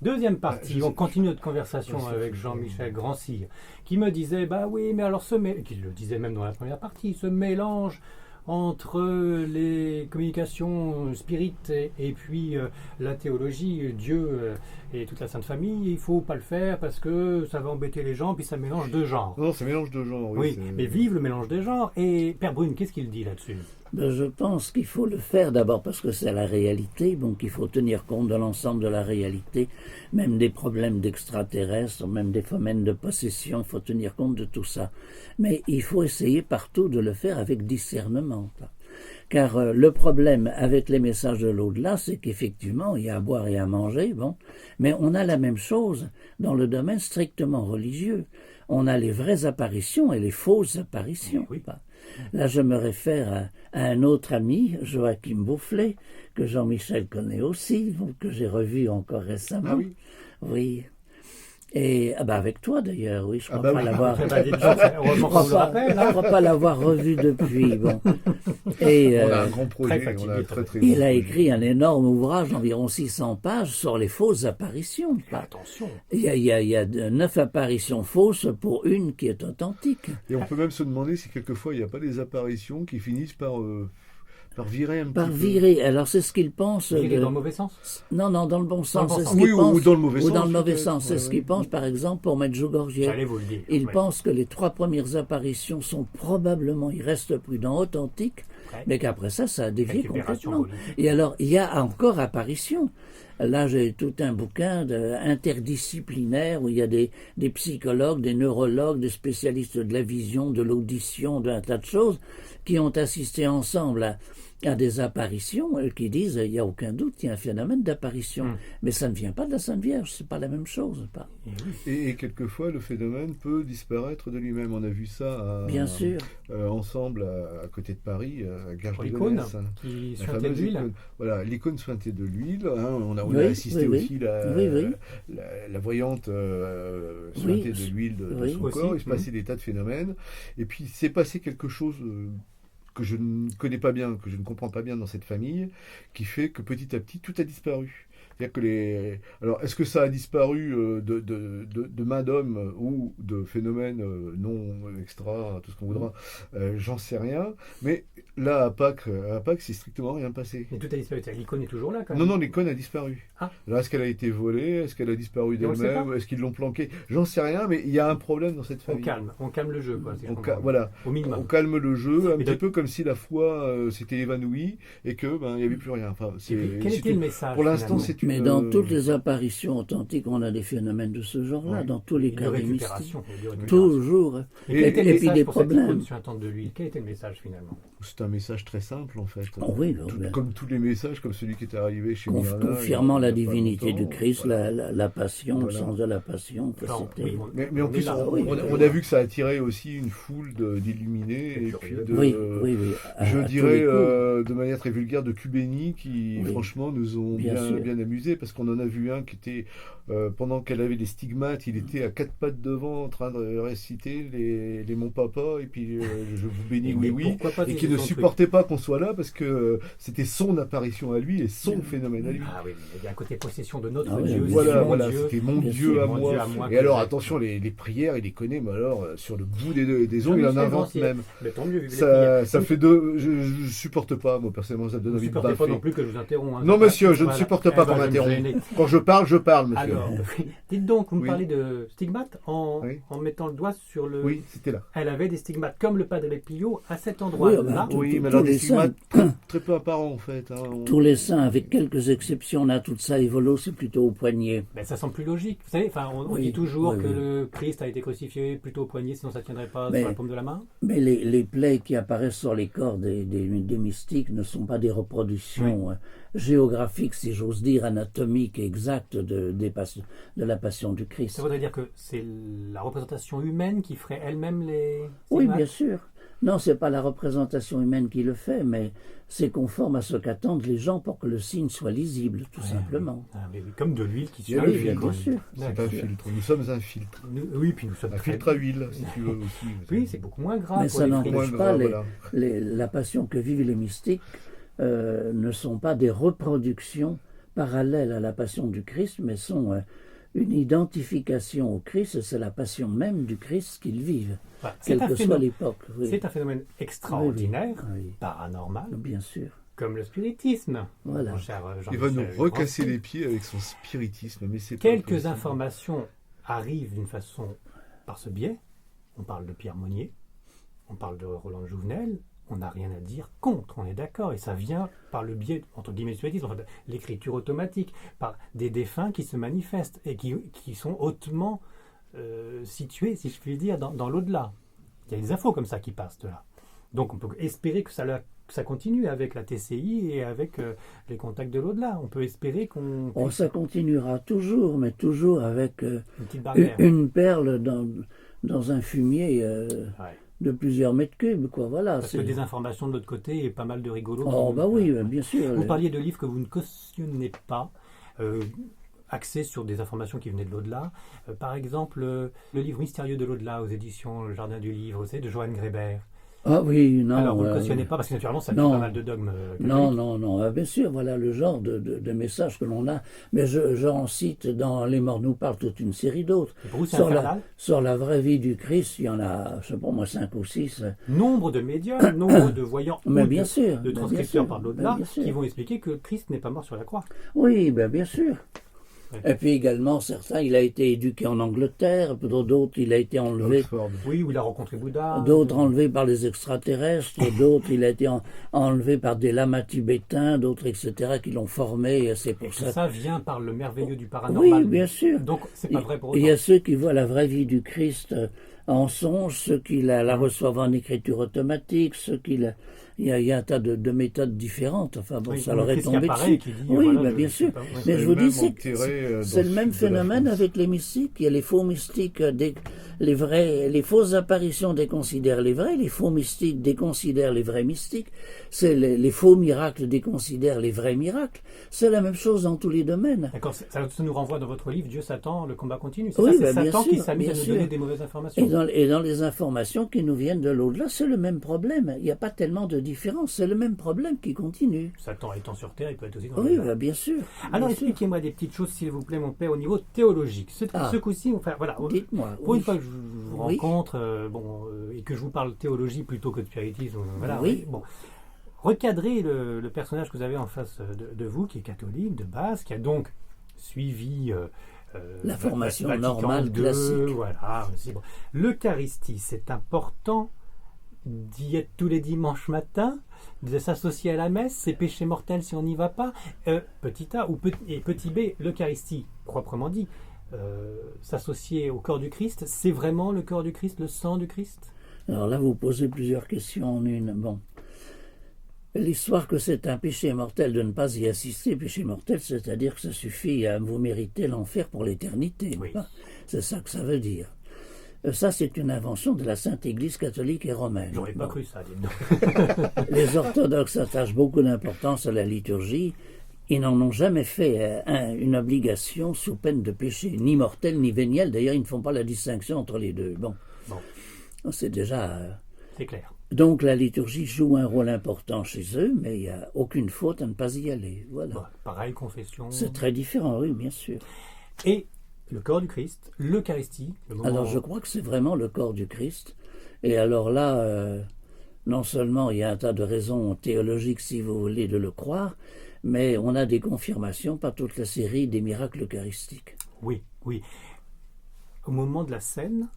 Deuxième partie, on continue notre conversation avec Jean-Michel Grandcille, qui me disait, bah oui, mais alors qui le disait même dans la première partie, ce mélange entre les communications spirites et puis la théologie, Dieu et toute la Sainte Famille, il ne faut pas le faire parce que ça va embêter les gens, puis ça mélange deux genres. Non, ça mélange deux genres, oui. Mais vive le mélange des genres. Et Père Brune, qu'est-ce qu'il dit là-dessus? Je pense qu'il faut le faire d'abord parce que c'est la réalité, donc il faut tenir compte de l'ensemble de la réalité, même des problèmes d'extraterrestres, même des phénomènes de possession, il faut tenir compte de tout ça. Mais il faut essayer partout de le faire avec discernement. Car le problème avec les messages de l'au-delà, c'est qu'effectivement, il y a à boire et à manger, bon, mais on a la même chose dans le domaine strictement religieux. On a les vraies apparitions et les fausses apparitions. Oui. Là, je me réfère à un autre ami, Joachim Boufflet, que Jean-Michel connaît aussi, que j'ai revu encore récemment. Ah oui. Oui. Et avec toi d'ailleurs, oui, je crois pas oui. l'avoir. Je crois pas l'avoir revu depuis. Bon. Et on a un grand projet, fatigué, on a un très très il grand a projet. écrit un énorme ouvrage d'environ 600 pages sur les fausses apparitions. Attention. Il y a 9 apparitions fausses pour une qui est authentique. Et on peut même se demander si quelquefois il n'y a pas des apparitions qui finissent par virer un Par petit virer. Alors c'est ce qu'il pense. Virer dans le mauvais sens? Non, dans le bon sens. Dans le bon C'est ce sens. qu'il Oui, pense. ou dans le mauvais sens. Ou dans le mauvais peut-être. sens. C'est ce qu'il pense, par exemple, pour Medjugorje. J'allais vous le dire. Il Oui. pense que les 3 premières apparitions sont probablement, il reste prudent, authentiques, Ouais. mais qu'après ça a dévié Récupération complètement. politique. Et alors, il y a encore apparition. Là, j'ai tout un bouquin interdisciplinaire où il y a des psychologues, des neurologues, des spécialistes de la vision, de l'audition, d'un tas de choses, qui ont assisté ensemble à des apparitions qui disent il n'y a aucun doute qu'il y a un phénomène d'apparition. Mais ça ne vient pas de la Sainte Vierge, c'est pas la même chose. Pas. Et quelquefois, le phénomène peut disparaître de lui-même. On a vu ça Bien sûr. ensemble à côté de Paris, à Garges de L'icône Gonesse. qui La suintait de fameuse l'huile. icône. Voilà, l'icône suintée de l'huile. On a Oui, assisté oui, aussi la voyante suintée de l'huile de son aussi. corps. Il se passait des tas de phénomènes. Et puis, c'est passé quelque chose que je ne connais pas bien, que je ne comprends pas bien dans cette famille, qui fait que petit à petit, tout a disparu. C'est-à-dire que alors, est-ce que ça a disparu de main d'homme ou de phénomènes non extra, tout ce qu'on voudra, j'en sais rien. Mais là, à Pâques, c'est strictement rien passé. Et tout a disparu. L'icône est toujours là quand même. Non, l'icône a disparu. Ah. Là, est-ce qu'elle a été volée? Est-ce qu'elle a disparu Et on le sait d'elle-même? pas. Est-ce qu'ils l'ont planquée? J'en sais rien, mais il y a un problème dans cette famille. On calme le jeu, quoi. Voilà. Au minimum. On calme le jeu, un Mais petit peu comme si la foi s'était évanouie et que il n'y avait plus rien. Enfin, Et puis, quel était le message? pour l'instant, finalement c'est Mais dans toutes les apparitions authentiques, on a des phénomènes de ce genre-là, Ouais. dans tous les de cas des mystiques. récupération. de récupération. Toujours. Et quel était le Et puis message des pour cette problèmes. icône suintante de l'huile? Quel était le message finalement? C'est un message très simple en fait. Oh oui, bien. Comme tous les messages, comme celui qui est arrivé chez Mirna. Confirmant la il y a pas divinité longtemps. du Christ, Voilà. la passion, Voilà. le sens de la passion. que Non, c'était- oui, Mais en on est plus, là. on a vu que ça a attiré aussi une foule d'illuminés et puis de, Oui. je À tous dirais les coups. de manière très vulgaire, de cubénis qui Oui. franchement nous ont Bien sûr. bien amusés parce qu'on en a vu un qui était, pendant qu'elle avait les stigmates, il était à 4 pattes devant en train de réciter les Mon Papa et puis je vous bénis, Mais oui, pourquoi pas et dire qui ne son truc? supportait pas qu'on soit là parce que c'était son apparition à lui et son phénomène à lui. Ah oui, mais il y a un côté possession de notre Ah oui, Dieu. oui. c'est mon Voilà, Dieu. c'était mon Bien Dieu sûr, à mon moi. Dieu à moi Et que alors j'aime. attention, les prières, il les connaît, mais alors sur le bout des ongles, il en Jean-Michel invente Grandcille. même. Mais tant mieux, vive les prières. Ça fait deux. Je supporte pas, moi personnellement, ça me donne Vous envie ne de supportez pas baffer. non plus que je vous interromps. Hein. Non, monsieur, je ne Voilà. supporte pas Eh qu'on ben, je vais me m'interrompt. gêner. Quand je parle, monsieur. Alors, dites donc, vous me Oui. parlez de stigmates Oui. en mettant le doigt sur le. Oui, c'était là. Elle avait des stigmates comme le Padre Pio à cet Oui, endroit-là. Tous- Oui, mais tous alors les des stigmates très peu apparents en fait. Hein. Tous les saints, avec quelques exceptions, là, tout ça, Evolo, c'est plutôt au poignet. Ben, ça semble plus logique. Vous savez, on Oui, dit toujours oui, que oui. le Christ a été crucifié plutôt au poignet, sinon ça ne tiendrait pas Mais- sur la paume de la main. Mais les plaies qui apparaissent sur les corps des mystiques ne sont pas des reproductions géographiques, si j'ose dire, anatomiques et exactes de la passion du Christ. Ça voudrait dire que c'est la représentation humaine qui ferait elle-même les Oui, stigmates. bien sûr. Non, c'est pas la représentation humaine qui le fait, mais c'est conforme à ce qu'attendent les gens pour que le signe soit lisible, tout simplement. Ah, mais oui, comme de l'huile qui Il y a suit le l'huile. filtre. bien sûr. C'est un D'accord. filtre. Nous sommes un filtre. Oui, puis nous sommes Un très- filtre à huile, si tu veux aussi. Oui, c'est beaucoup moins grave. Mais pour ça les n'empêche frites. moins pas grave, voilà. la passion que vivent les mystiques ne sont pas des reproductions parallèles à la passion du Christ, mais sont une identification au Christ, c'est la passion même du Christ qu'ils vivent, Voilà. quelle que soit l'époque. Oui. C'est un phénomène extraordinaire, Oui. paranormal, Bien sûr. comme le spiritisme. Voilà. Mon cher Il va nous Jean-Michel recasser Grand-Cy. les pieds avec son spiritisme, mais c'est pas Quelques possible. informations arrivent d'une façon par ce biais. On parle de Pierre Monnier, on parle de Roland Jouvenel, on n'a rien à dire contre, on est d'accord, et ça vient par le biais, entre guillemets, du spiritisme, enfin, de l'écriture automatique, par des défunts qui se manifestent et qui sont hautement situés, si je puis dire, dans l'au-delà. Il y a des infos comme ça qui passent de là. Donc on peut espérer que ça continue avec la TCI et avec les contacts de l'au-delà. On peut espérer qu'on Oh, ça continuera toujours, mais toujours avec une petite barrière. une perle dans un fumier Ouais. de plusieurs mètres cubes, quoi. Voilà. Parce que des informations de l'autre côté et pas mal de rigolos. Oh, bah oui, bien sûr. Vous parliez de livres que vous ne cautionnez pas, axés sur des informations qui venaient de l'au-delà. Par exemple, le livre Mystérieux de l'au-delà aux éditions Le Jardin du Livre, vous savez, de Johann Greber. Ah oui, non. Alors, vous ne le cautionnez pas parce que naturellement, ça fait non. pas mal de dogmes. Non. Bien sûr, voilà le genre de messages que l'on a. Mais j'en cite dans Les Morts nous parlent toute une série d'autres. Et pour vous, c'est infernal. Sur la vraie vie du Christ, il y en a, je sais pas moi, 5 ou 6. Nombre de médiums, nombre de voyants, Mais ou bien sûr. de bien transcripteurs sûr, par l'au-delà, bien sûr. qui vont expliquer que Christ n'est pas mort sur la croix. Oui, bien sûr. Ouais. Et puis également, certains, il a été éduqué en Angleterre, d'autres, il a été enlevé, Oxford. Oui, où il a rencontré Bouddha. d'autres enlevés par les extraterrestres, d'autres, il a été enlevé par des lamas tibétains, d'autres, etc., qui l'ont formé, et c'est Et pour que ça. ça vient par le merveilleux du paranormal. Oui, bien sûr. Donc, c'est pas vrai pour Il autant. y a ceux qui voient la vraie vie du Christ en songe, ceux qui la reçoivent en écriture automatique, ceux qui la... Il y a un tas de méthodes différentes. Enfin bon, Oui, ça ou leur le est Christ qui tombé apparaît, dessus. qui dit, Oui, voilà, bien je sûr. sais pas, ouais. Mais C'est je vous le même dis, enterré, c'est dans le même sud de la phénomène France. avec les mystiques. Il y a les faux mystiques, les fausses apparitions déconsidèrent les vrais, les faux mystiques déconsidèrent les vrais mystiques. C'est les faux miracles déconsidèrent les vrais miracles. C'est la même chose dans tous les domaines. D'accord, ça nous renvoie dans votre livre Dieu, Satan, le combat continue. C'est Oui, ça, c'est bien Satan sûr, qui s'amuse à bien nous sûr. donner des mauvaises informations. Et dans les informations qui nous viennent de l'au-delà, c'est le même problème. Il n'y a pas tellement de différence. C'est le même problème qui continue. Satan étant sur Terre, il peut être aussi dans Oui, le bien sûr. Alors bien sûr. expliquez-moi des petites choses, s'il vous plaît, mon père, au niveau théologique. Ce coup-ci, enfin, voilà. Dites-moi. Pour oui. une fois que je vous Oui. rencontre, et que je vous parle théologie plutôt que de spiritisme, voilà. Oui. Bon. Recadrez le personnage que vous avez en face de vous, qui est catholique de base, qui a donc suivi La formation Vatican normale II, classique. Voilà. Bon. L'Eucharistie, c'est important d'y être tous les dimanches matins, de s'associer à la messe, c'est péché mortel si on n'y va pas. Petit A et petit B, l'Eucharistie, proprement dit, s'associer au corps du Christ, c'est vraiment le corps du Christ, le sang du Christ? Alors là, vous posez plusieurs questions en une. Bon. L'histoire que c'est un péché mortel de ne pas y assister, péché mortel, c'est-à-dire que ça suffit à vous mériter l'enfer pour l'éternité. Oui. C'est ça que ça veut dire. Ça, c'est une invention de la Sainte Église catholique et romaine. J'aurais pas Bon. cru ça, dites donc. Les orthodoxes attachent beaucoup d'importance à la liturgie. Ils n'en ont jamais fait une obligation sous peine de péché, ni mortel ni véniel. D'ailleurs, ils ne font pas la distinction entre les deux. Bon, c'est déjà... C'est clair. Donc la liturgie joue un rôle important chez eux, mais il n'y a aucune faute à ne pas y aller. Voilà. Bon, pareil, confession. C'est très différent, oui, bien sûr. Et le corps du Christ, l'Eucharistie. Le moment... Alors je crois que c'est vraiment le corps du Christ. Et alors là, non seulement il y a un tas de raisons théologiques, si vous voulez, de le croire, mais on a des confirmations par toute la série des miracles eucharistiques. Oui. Au moment de la scène,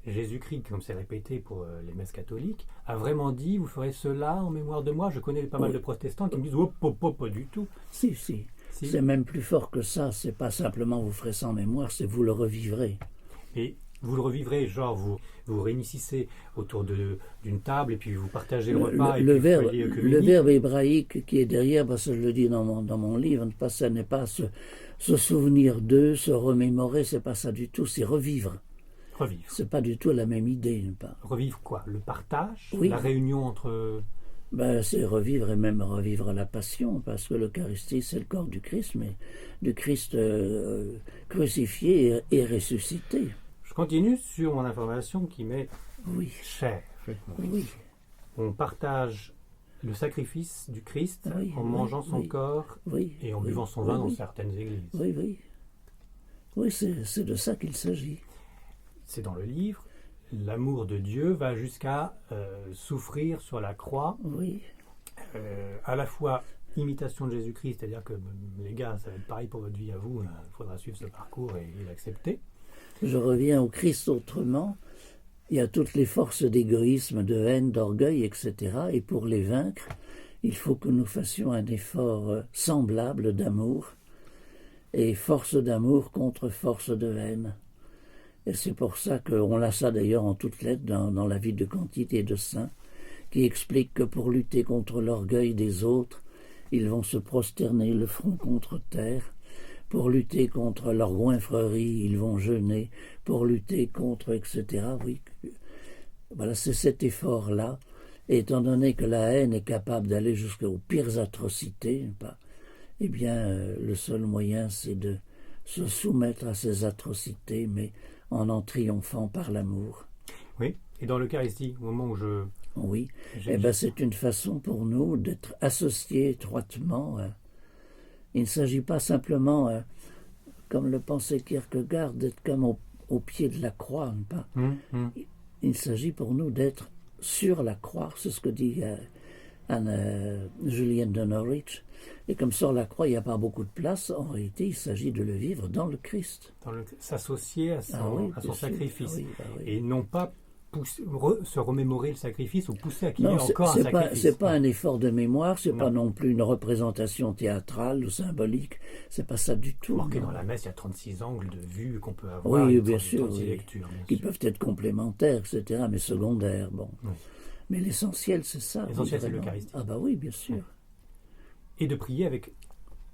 Jésus-Christ, comme c'est répété pour les messes catholiques, a vraiment dit, vous ferez cela en mémoire de moi. Je connais pas mal de protestants qui me disent, oh, pas du tout. Si. Si. C'est même plus fort que ça. C'est pas simplement vous ferez ça en mémoire, c'est vous le revivrez. Et vous le revivrez, genre vous réunissez autour d'une table et puis vous partagez le repas. Le et puis vous soyez le communiques. verbe hébraïque qui est derrière, parce que je le dis dans mon livre, ce n'est pas se souvenir d'eux, se remémorer, c'est pas ça du tout, c'est revivre. Revivre. C'est pas du tout la même idée. Pas. Revivre quoi? Le partage? Oui. La réunion entre... C'est revivre et même revivre la passion, parce que l'Eucharistie, c'est le corps du Christ, mais du Christ crucifié et ressuscité. Je continue sur mon information qui m'est Oui. chère. Faites-moi. Oui. On partage le sacrifice du Christ Oui, en oui, mangeant son oui. corps Oui, et en oui, buvant son oui, vin dans oui. certaines églises. Oui, oui. Oui, c'est de ça qu'il s'agit. C'est dans le livre. L'amour de Dieu va jusqu'à souffrir sur la croix, Oui, à la fois imitation de Jésus-Christ, c'est-à-dire que les gars, ça va être pareil pour votre vie à vous, il faudra suivre ce parcours et l'accepter. je reviens au Christ autrement. Il y a toutes les forces d'égoïsme, de haine, d'orgueil, etc. Et pour les vaincre, il faut que nous fassions un effort semblable d'amour, et force d'amour contre force de haine. Et c'est pour ça qu'on a ça d'ailleurs en toutes lettres dans la vie de quantité de saints, qui explique que pour lutter contre l'orgueil des autres, ils vont se prosterner le front contre terre. Pour lutter contre leur goinfrerie, ils vont jeûner. Pour lutter contre, etc. Oui, voilà, c'est cet effort-là. Et étant donné que la haine est capable d'aller jusqu'aux pires atrocités, eh bien, le seul moyen, c'est de se soumettre à ces atrocités, mais en triomphant par l'amour. Oui, et dans l'Eucharistie, au moment où Oui, j'ai- eh ben, c'est une façon pour nous d'être associés étroitement. Il ne s'agit pas simplement, comme le pensait Kierkegaard, d'être comme au pied de la croix. Pas. Il s'agit pour nous d'être sur la croix, c'est ce que dit Julienne de Norwich. Et comme sur la croix, il n'y a pas beaucoup de place, en réalité, il s'agit de le vivre dans le Christ. s'associer à son, Oui, à son bien sûr. sacrifice. Oui. Et non pas se remémorer le sacrifice ou pousser à qu'il y ait Non, encore un sacrifice. c'est pas un effort de mémoire, c'est Non. pas non plus une représentation théâtrale ou symbolique, c'est pas ça du tout. Marqué non. dans la messe, il y a 36 angles de vue qu'on peut avoir. Oui, et bien sûr, 36 oui. lectures, bien Qui sûr. peuvent être complémentaires, etc., mais secondaires. Bon. Oui. Mais l'essentiel, c'est ça. L'essentiel, c'est vraiment. l'Eucharistie. Ah bah oui, bien sûr. Et de prier avec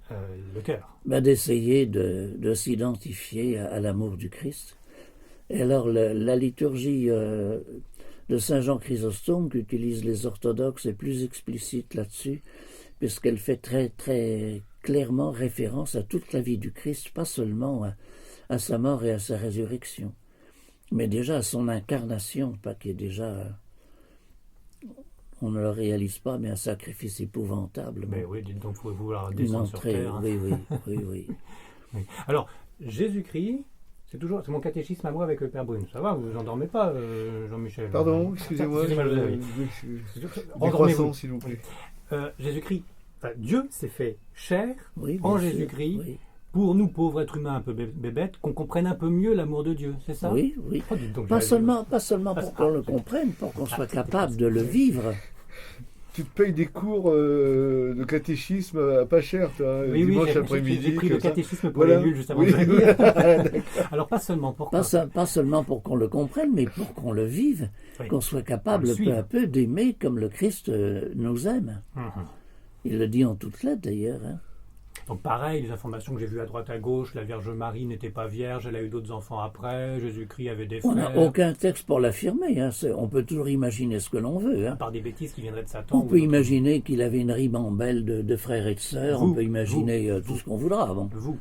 le cœur. D'essayer de s'identifier à l'amour du Christ. Et alors, la liturgie de Saint Jean Chrysostome, qu'utilisent les orthodoxes, est plus explicite là-dessus, puisqu'elle fait très, très clairement référence à toute la vie du Christ, pas seulement à sa mort et à sa résurrection, mais déjà à son incarnation, pas qui est déjà... on ne le réalise pas, mais un sacrifice épouvantable. Mais oui, dites donc, il faut vouloir Une descendre sur entrée, terre. Hein. oui. Oui. Alors, Jésus-Christ, c'est mon catéchisme à moi avec le Père Brune. Ça va, vous vous endormez pas, Jean-Michel? Pardon, excusez-moi. Endormez-vous. Croissant, s'il vous plaît. Jésus-Christ, Dieu s'est fait chair Oui, en bien sûr, Jésus-Christ oui. pour nous, pauvres êtres humains un peu bébêtes, qu'on comprenne un peu mieux l'amour de Dieu, c'est ça? Oui. Oh, dites donc, Pas j'avais- seulement pour qu'on le comprenne, pour qu'on soit capable de le vivre. Tu te payes des cours de catéchisme à pas cher, toi, Oui, dimanche j'ai après-midi. pris le comme ça. catéchisme pour Voilà. les nuls juste avant Oui. de venir. Alors, pas seulement pour Pas seulement pour qu'on le comprenne, mais pour qu'on le vive, Oui. qu'on soit capable Qu'on le peu suive. à peu d'aimer comme le Christ nous aime. Il le dit en toutes lettres d'ailleurs. Hein. Donc pareil, les informations que j'ai vues à droite à gauche, la Vierge Marie n'était pas vierge, elle a eu d'autres enfants après, Jésus-Christ avait des On n'a frères, aucun texte pour l'affirmer. Hein. On peut toujours imaginer ce que l'on veut. Hein. par des bêtises qui viendraient de Satan. On ou peut d'autres- imaginer qu'il avait une ribambelle de frères et de sœurs. Vous, On peut imaginer tout ce qu'on voudra. Bon. Vous,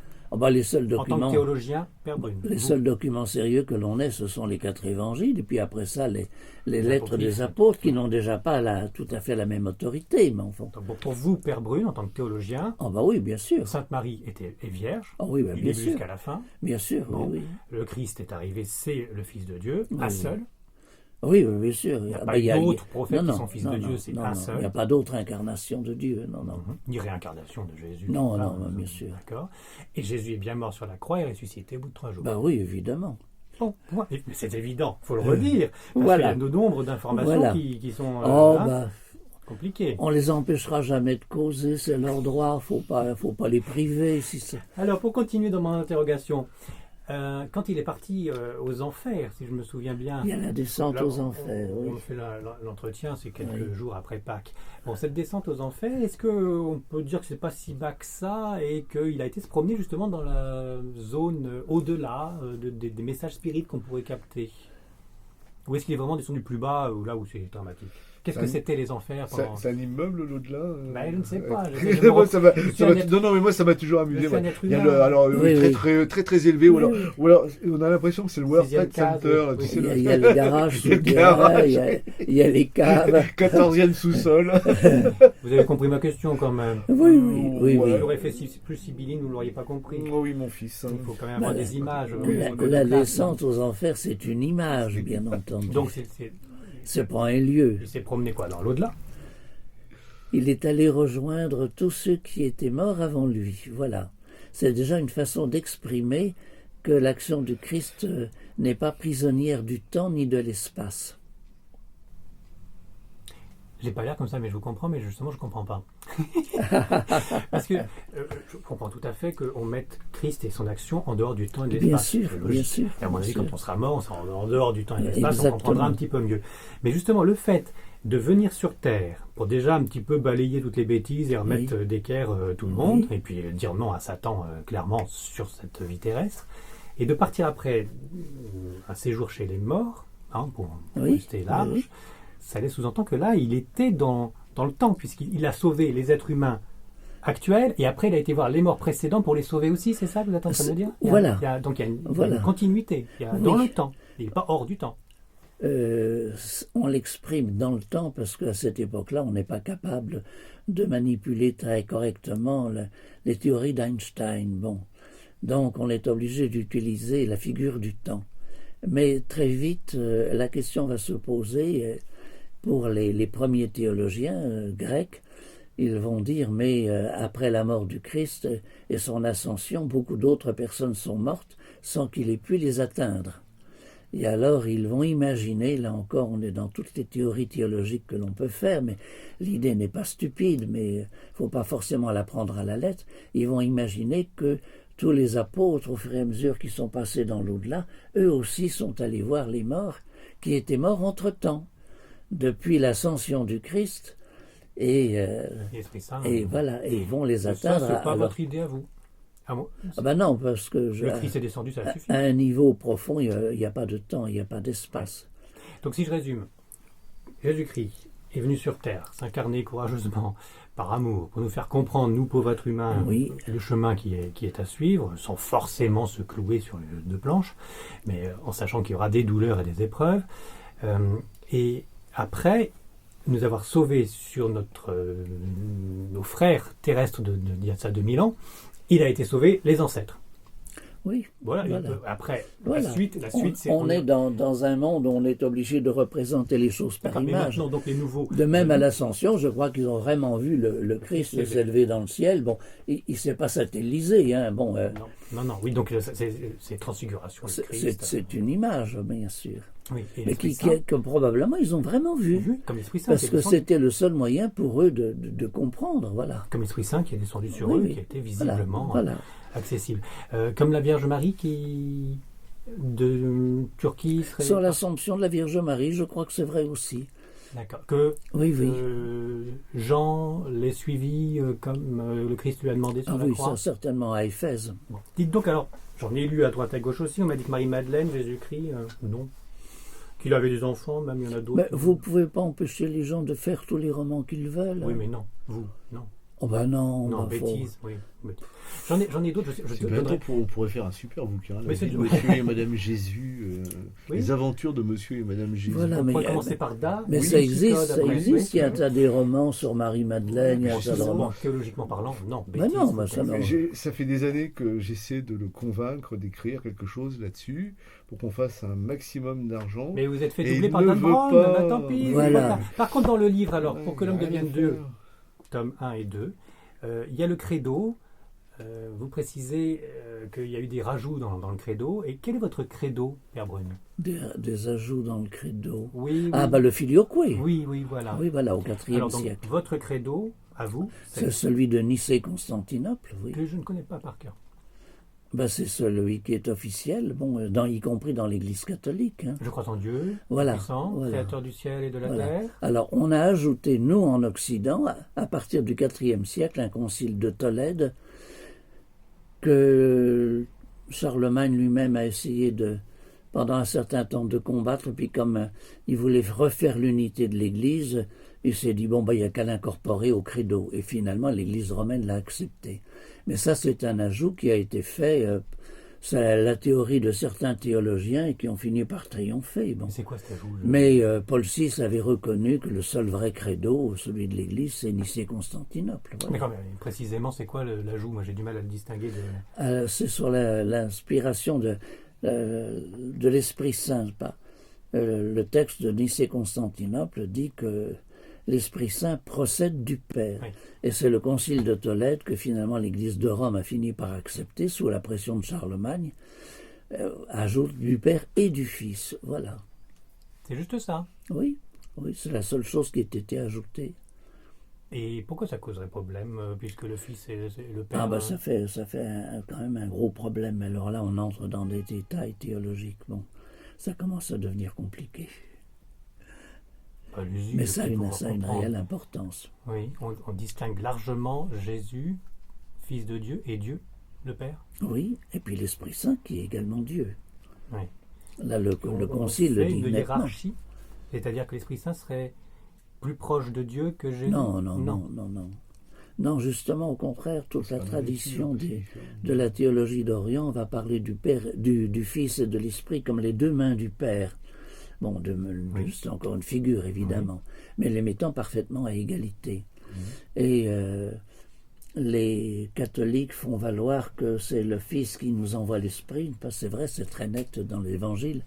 Les seuls en tant que documents... théologien, Père Brune. Les vous, seuls documents sérieux que l'on ait, ce sont les 4 évangiles, et puis après ça, les lettres apocryphes. des apôtres, qui n'ont déjà pas tout à fait la même autorité, mais enfin. donc, pour vous, Père Brune, en tant que théologien, Ah bah oui, bien sûr. Sainte Marie est vierge, Ah oui, bah, il bien est sûr. jusqu'à la fin. Bien sûr, Bon. oui. Le Christ est arrivé, c'est le Fils de Dieu, un Oui. seul. Oui, bien sûr. Il n'y a Ah pas bah, d'autres prophètes qui sont fils de Dieu, c'est un Il seul. n'y a pas d'autre incarnation de Dieu, non. Ni réincarnation de Jésus. Non, tout ça, non, bien sûr. D'accord. Et Jésus est bien mort sur la croix et ressuscité au bout de 3 jours. Bah oui, évidemment. Bon, mais c'est évident, il faut le redire. Parce Voilà. qu'il y a de nombre d'informations Voilà. qui sont compliquées. On les empêchera jamais de causer, c'est leur droit, faut pas les priver. Alors, pour continuer dans mon interrogation, quand il est parti aux enfers, si je me souviens bien. Il y a la descente là, aux enfers, oui. On fait l'entretien, c'est quelques Oui. jours après Pâques. Bon, cette descente aux enfers, est-ce qu'on peut dire que c'est pas si bas que ça et qu'il a été se promener justement dans la zone au-delà des messages spirites qu'on pourrait capter? Ou est-ce qu'il est vraiment descendu plus bas, là où c'est dramatique? Qu'est-ce que c'était les enfers pendant... C'est un immeuble l'au-delà Bah, je ne sais pas. Moi, non, mais moi ça m'a toujours amusé. Ouais. Il y a alors très élevé, ou alors on a l'impression que c'est le World Trade Center. Oui. Tu sais, Il y a le garage, il y a les caves. 14e sous-sol. Vous avez compris ma question quand même. Oui. Si j'aurais fait plus sibylline, vous ne l'auriez pas compris. Oh oui, mon fils. Il faut quand même avoir des images. La descente aux enfers, c'est une image, bien entendu. Donc c'est pas un lieu. Il s'est promené quoi, dans l'au-delà? Il est allé rejoindre tous ceux qui étaient morts avant lui. Voilà. C'est déjà une façon d'exprimer que l'action du Christ n'est pas prisonnière du temps ni de l'espace. J'ai pas l'air comme ça, mais je vous comprends, mais justement, je comprends pas. Parce que je comprends tout à fait qu'on mette Christ et son action en dehors du temps et de l'espace. Bien sûr. Et à mon avis, quand on sera mort, on sera en dehors du temps et de l'espace, on comprendra un petit peu mieux. Mais justement, le fait de venir sur Terre pour déjà un petit peu balayer toutes les bêtises et remettre d'équerre tout le monde, et puis dire non à Satan clairement sur cette vie terrestre, et de partir après un séjour chez les morts, pour rester large, ça laisse sous-entendre que là, il était dans le temps, puisqu'il a sauvé les êtres humains actuels, et après il a été voir les morts précédents pour les sauver aussi, c'est ça que vous êtes en train de dire? Voilà. Donc il y a une continuité, dans le temps, il n'est pas hors du temps. On l'exprime dans le temps parce qu'à cette époque-là, on n'est pas capable de manipuler très correctement les théories d'Einstein. Bon, donc on est obligé d'utiliser la figure du temps. Mais très vite, la question va se poser pour les premiers théologiens grecs. Ils vont dire, mais après la mort du Christ et son ascension, beaucoup d'autres personnes sont mortes sans qu'il ait pu les atteindre. Et alors, ils vont imaginer, là encore, on est dans toutes les théories théologiques que l'on peut faire, mais l'idée n'est pas stupide, mais il ne faut pas forcément la prendre à la lettre. Ils vont imaginer que tous les apôtres, au fur et à mesure qu'ils sont passés dans l'au-delà, eux aussi sont allés voir les morts, qui étaient morts entre-temps, depuis l'ascension du Christ, et voilà, et ils vont les atteindre. Ça, c'est pas votre idée à vous? Non, parce que le Christ est descendu, ça suffit. À un niveau profond, il n'y a pas de temps, il n'y a pas d'espace. Donc si je résume, Jésus-Christ est venu sur terre, s'incarner courageusement, par amour, pour nous faire comprendre, nous pauvres êtres humains, le chemin qui est à suivre, sans forcément se clouer sur les deux planches, mais en sachant qu'il y aura des douleurs et des épreuves. Et après, nous avoir sauvés sur nos frères terrestres d'il y a ça 2000 ans, il a été sauvé les ancêtres. Oui. Voilà. Après, la suite, c'est... On est dans un monde où on est obligé de représenter les choses par image. Donc les nouveaux... De même à l'Ascension, je crois qu'ils ont vraiment vu le Christ s'élever dans le ciel. Bon, il ne s'est pas satellisé. Non, oui, donc c'est transfiguration du Christ. C'est une image, bien sûr. Oui, mais que probablement ils ont vraiment vu. Comme l'Esprit Saint, parce que c'était le seul moyen pour eux de comprendre. Voilà. Comme l'Esprit Saint qui est descendu sur eux, qui était visiblement accessible. Comme la Vierge Marie qui de Turquie serait... Sur l'Assomption de la Vierge Marie, je crois que c'est vrai aussi. D'accord. Jean l'ait suivi comme le Christ lui a demandé sur la croix. Ça certainement à Éphèse. Bon. Dites donc alors, j'en ai lu à droite à gauche aussi, on m'a dit que Marie-Madeleine, Jésus-Christ, non. Qu'il avait des enfants, même il y en a d'autres. Mais vous ne pouvez pas empêcher les gens de faire tous les romans qu'ils veulent. Oui, mais non, non. Oh ben non. Non, bêtise, oui. J'en ai d'autres. On pourrait faire un super bouquin. Monsieur et Madame Jésus, les aventures de Monsieur et Madame Jésus. Voilà, on pourrait commencer par Da. Mais ça existe. Il y a des romans sur Marie-Madeleine. Il y a des romans. Théologiquement parlant, non. Ça fait des années que j'essaie de le convaincre d'écrire quelque chose là-dessus pour qu'on fasse un maximum d'argent. Mais vous êtes fait doubler par Dan Brown, tant pis. Voilà. Par contre, dans le livre, alors, pour que l'homme devienne deux, tome 1 et 2, il y a le credo. Vous précisez qu'il y a eu des rajouts dans le credo. Et quel est votre credo, Père Bruni? Des ajouts dans le credo. Oui. Le filioque. Oui, voilà. Oui, voilà, au IVe siècle. Donc, votre credo, à vous, c'est celui de Nicée-Constantinople, oui. Que je ne connais pas par cœur. C'est celui qui est officiel, y compris dans l'Église catholique. Je crois en Dieu, puissant, créateur du ciel et de la terre. Alors, on a ajouté, nous, en Occident, à partir du IVe siècle, un concile de Tolède, que Charlemagne lui-même a essayé de pendant un certain temps de combattre, puis comme il voulait refaire l'unité de l'Église, il s'est dit, bon, il n'y a qu'à l'incorporer au credo. Et finalement, l'Église romaine l'a accepté. Mais ça, c'est un ajout qui a été fait, c'est la théorie de certains théologiens et qui ont fini par triompher. Bon. C'est quoi cet ajout? Mais Paul VI avait reconnu que le seul vrai credo, celui de l'Église, c'est Nicée-Constantinople. Voilà. Mais quand même, précisément, c'est quoi l'ajout? Moi, j'ai du mal à le distinguer de... C'est sur l'inspiration de l'Esprit Saint. Le texte de Nicée-Constantinople dit que l'Esprit Saint procède du Père. Oui. Et c'est le concile de Tolède que finalement l'Église de Rome a fini par accepter sous la pression de Charlemagne, ajoute du Père et du Fils. Voilà. C'est juste ça. Oui, c'est la seule chose qui ait été ajoutée. Et pourquoi ça causerait problème, puisque le Fils et le Père... Ah ben ça fait quand même un gros problème. Alors là, on entre dans des détails théologiques. Bon, ça commence à devenir compliqué. Allez-y, mais ça a une comprendre. réelle importance. Oui, on distingue largement Jésus, Fils de Dieu, et Dieu, le Père. Oui, et puis l'Esprit Saint qui est également Dieu. Oui. Là, le concile le dit une nettement. hiérarchie, c'est-à-dire que l'Esprit Saint serait plus proche de Dieu que Jésus. Non. Non, justement, au contraire, toute la tradition de la théologie d'Orient va parler du Père, du Fils et de l'Esprit comme les deux mains du Père. Bon, oui. c'est encore une figure, évidemment, mais les mettant parfaitement à égalité. Et les catholiques font valoir que c'est le Fils qui nous envoie l'Esprit. C'est vrai, c'est très net dans l'Évangile,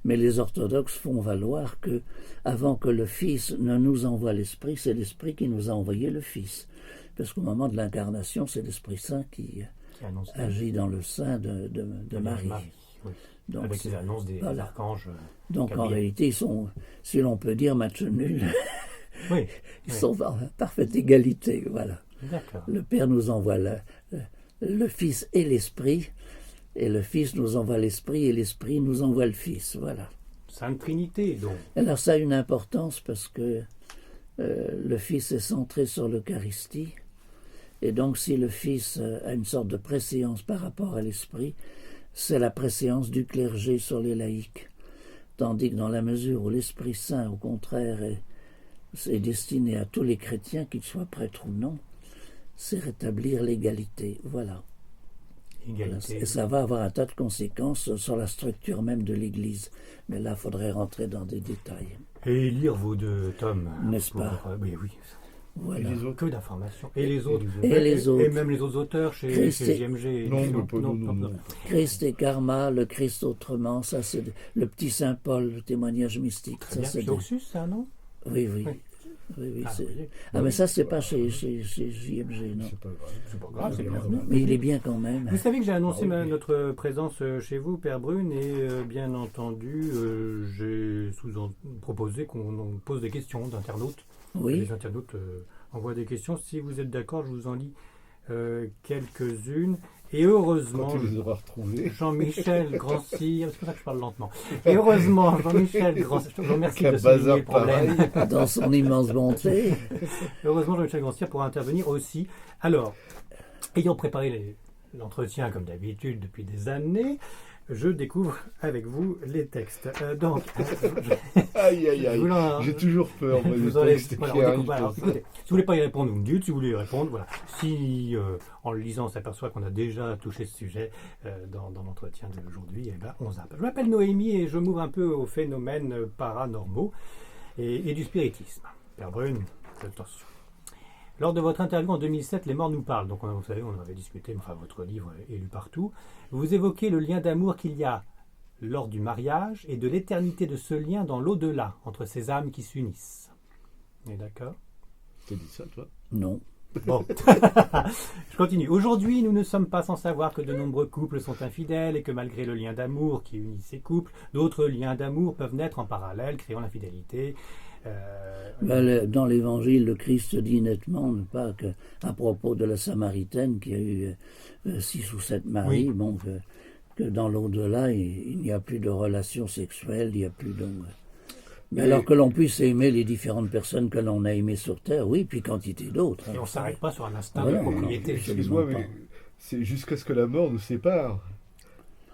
mais les orthodoxes font valoir que, avant que le Fils ne nous envoie l'Esprit, c'est l'Esprit qui nous a envoyé le Fils. Parce qu'au moment de l'incarnation, c'est l'Esprit Saint qui agit dans le sein de Marie. Oui. Donc, avec les annonces des archanges. Donc en réalité, ils sont, si l'on peut dire, match nul. Oui. Ils sont en parfaite égalité. Voilà. D'accord. Le Père nous envoie le Fils et l'Esprit, et le Fils nous envoie l'Esprit, et l'Esprit nous envoie le Fils. Voilà. Sainte Trinité, donc. Alors ça a une importance parce que le Fils est centré sur l'Eucharistie, et donc si le Fils a une sorte de préséance par rapport à l'Esprit, c'est la préséance du clergé sur les laïcs. Tandis que dans la mesure où l'Esprit Saint, au contraire, est destiné à tous les chrétiens, qu'ils soient prêtres ou non, c'est rétablir l'égalité. Voilà. Et ça va avoir un tas de conséquences sur la structure même de l'Église. Mais là, il faudrait rentrer dans des détails. Et lire vos deux tomes. N'est-ce pas? Oui. Voilà. Que d'informations. Et les autres. Et même les autres auteurs chez JMG. Non. Christ et Karma, le Christ autrement, ça c'est le petit Saint Paul, le témoignage mystique. Très bien. C'est Oxus, ça, non? Oui. Mais ça, c'est pas chez JMG, non. C'est pas grave. Mais il est bien quand même. Vous savez que j'ai annoncé notre présence chez vous, Père Brune, et bien entendu, j'ai proposé qu'on pose des questions d'internautes. Oui. Les internautes envoient des questions. Si vous êtes d'accord, je vous en lis quelques-unes. Et heureusement, quand tu les auras retrouvées. Jean-Michel Grandcir, c'est pour ça que je parle lentement. Et heureusement, Jean-Michel Grandcir, je vous remercie de souligner le problème. Dans son immense bonté. Heureusement, Jean-Michel Grandcir pourra intervenir aussi. Alors, ayant préparé l'entretien comme d'habitude depuis des années, je découvre avec vous les textes. Aïe. J'ai toujours peur. Écoutez, si vous voulez pas y répondre, vous me dites. Si vous voulez y répondre, voilà. Si en le lisant, on s'aperçoit qu'on a déjà touché ce sujet dans l'entretien d'aujourd'hui, on zappe. Je m'appelle Noémie et je m'ouvre un peu aux phénomènes paranormaux et du spiritisme. Père Brune, attention. Lors de votre interview en 2007, Les morts nous parlent, donc vous savez, on en avait discuté, enfin votre livre est lu partout, vous évoquez le lien d'amour qu'il y a lors du mariage et de l'éternité de ce lien dans l'au-delà, entre ces âmes qui s'unissent. On est d'accord? T'as dit ça, toi? Non. Bon, je continue. Aujourd'hui, nous ne sommes pas sans savoir que de nombreux couples sont infidèles et que malgré le lien d'amour qui unit ces couples, d'autres liens d'amour peuvent naître en parallèle, créant l'infidélité. Dans l'Évangile, le Christ dit nettement, pas que, à propos de la Samaritaine qui a eu 6 ou 7 maris, que dans l'au-delà, il n'y a plus de relations sexuelles, il n'y a plus de... Mais alors que l'on puisse aimer les différentes personnes que l'on a aimées sur Terre, oui, puis quantité d'autres. Et on ne s'arrête pas sur un instinct de propriété. Excuse-moi, mais c'est jusqu'à ce que la mort nous sépare.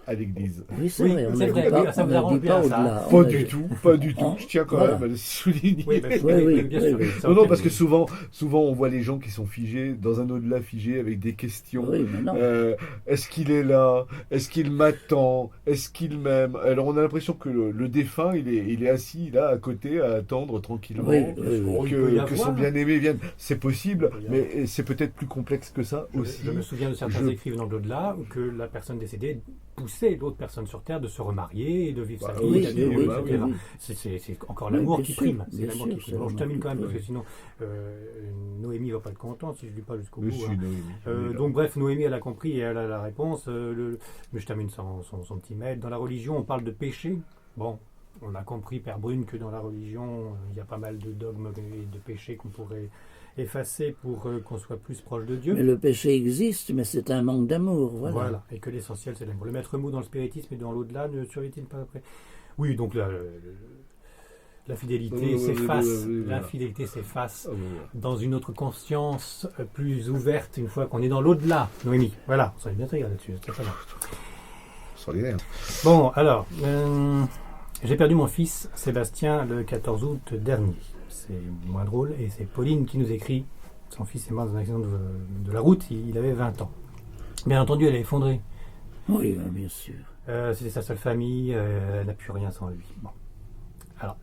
à l'église. Oui, c'est Oui, vrai, on c'est ne vrai, dit pas, oui, ça on vous ne arrange dit bien, pas ça. au-delà. Pas On du a- tout, pas du tout. on- Je tiens quand voilà. même à le souligner. Oui, bah, Oui, bien oui, sûr. oui. Ça, Non, non, ok, parce que mais- souvent, on voit les gens qui sont figés dans un au-delà figé avec des questions. Oui, mais non. Est-ce qu'il est là? Est-ce qu'il m'attend? Est-ce qu'il m'aime? Alors, on a l'impression que le défunt, il est assis là à côté à attendre tranquillement Oui, oui, oui. Oh, il peut y que son avoir. bien-aimé vienne. C'est possible, Il peut y mais c'est peut-être plus complexe que ça aussi. Je me souviens de certains Je- écrivains de l'au-delà que la personne décédée poussait d'autres personnes sur Terre de se remarier et de vivre sa Bah vie, oui, d'habiter oui, mieux, oui, etc. oui. C'est encore Oui, l'amour bien qui sûr, prime. C'est bien l'amour sûr, qui c'est prime. Bon, je l'amour termine qui quand même prime. parce que sinon Noémie va pas être contente si je ne lis pas jusqu'au bout. Monsieur hein. Noémie. Donc bref, Noémie elle a compris et elle a la réponse. Mais je termine son petit mail. Dans la religion, on parle de péché. Bon, on a compris, Père Brune, que dans la religion, il y a pas mal de dogmes et de péchés qu'on pourrait effacer pour qu'on soit plus proche de Dieu. Mais le péché existe, mais c'est un manque d'amour, voilà. Et que l'essentiel c'est l'amour. Le maître mot dans le spiritisme et dans l'au-delà ne survit-il pas après? Oui, donc la fidélité s'efface. voilà. Fidélité s'efface Ah, voilà. dans une autre conscience plus ouverte une fois qu'on est dans l'au-delà. Noémie, voilà, on s'en est bien tiré là-dessus. C'est très bien. Extraordinaire. Bon, alors, j'ai perdu mon fils Sébastien le 14 août dernier. C'est moins drôle et c'est Pauline qui nous écrit. Son fils est mort dans un accident de la route, il avait 20 ans. Bien entendu, elle est effondrée. Oui, bien sûr. C'était sa seule famille, elle n'a plus rien sans lui. Bon. Alors,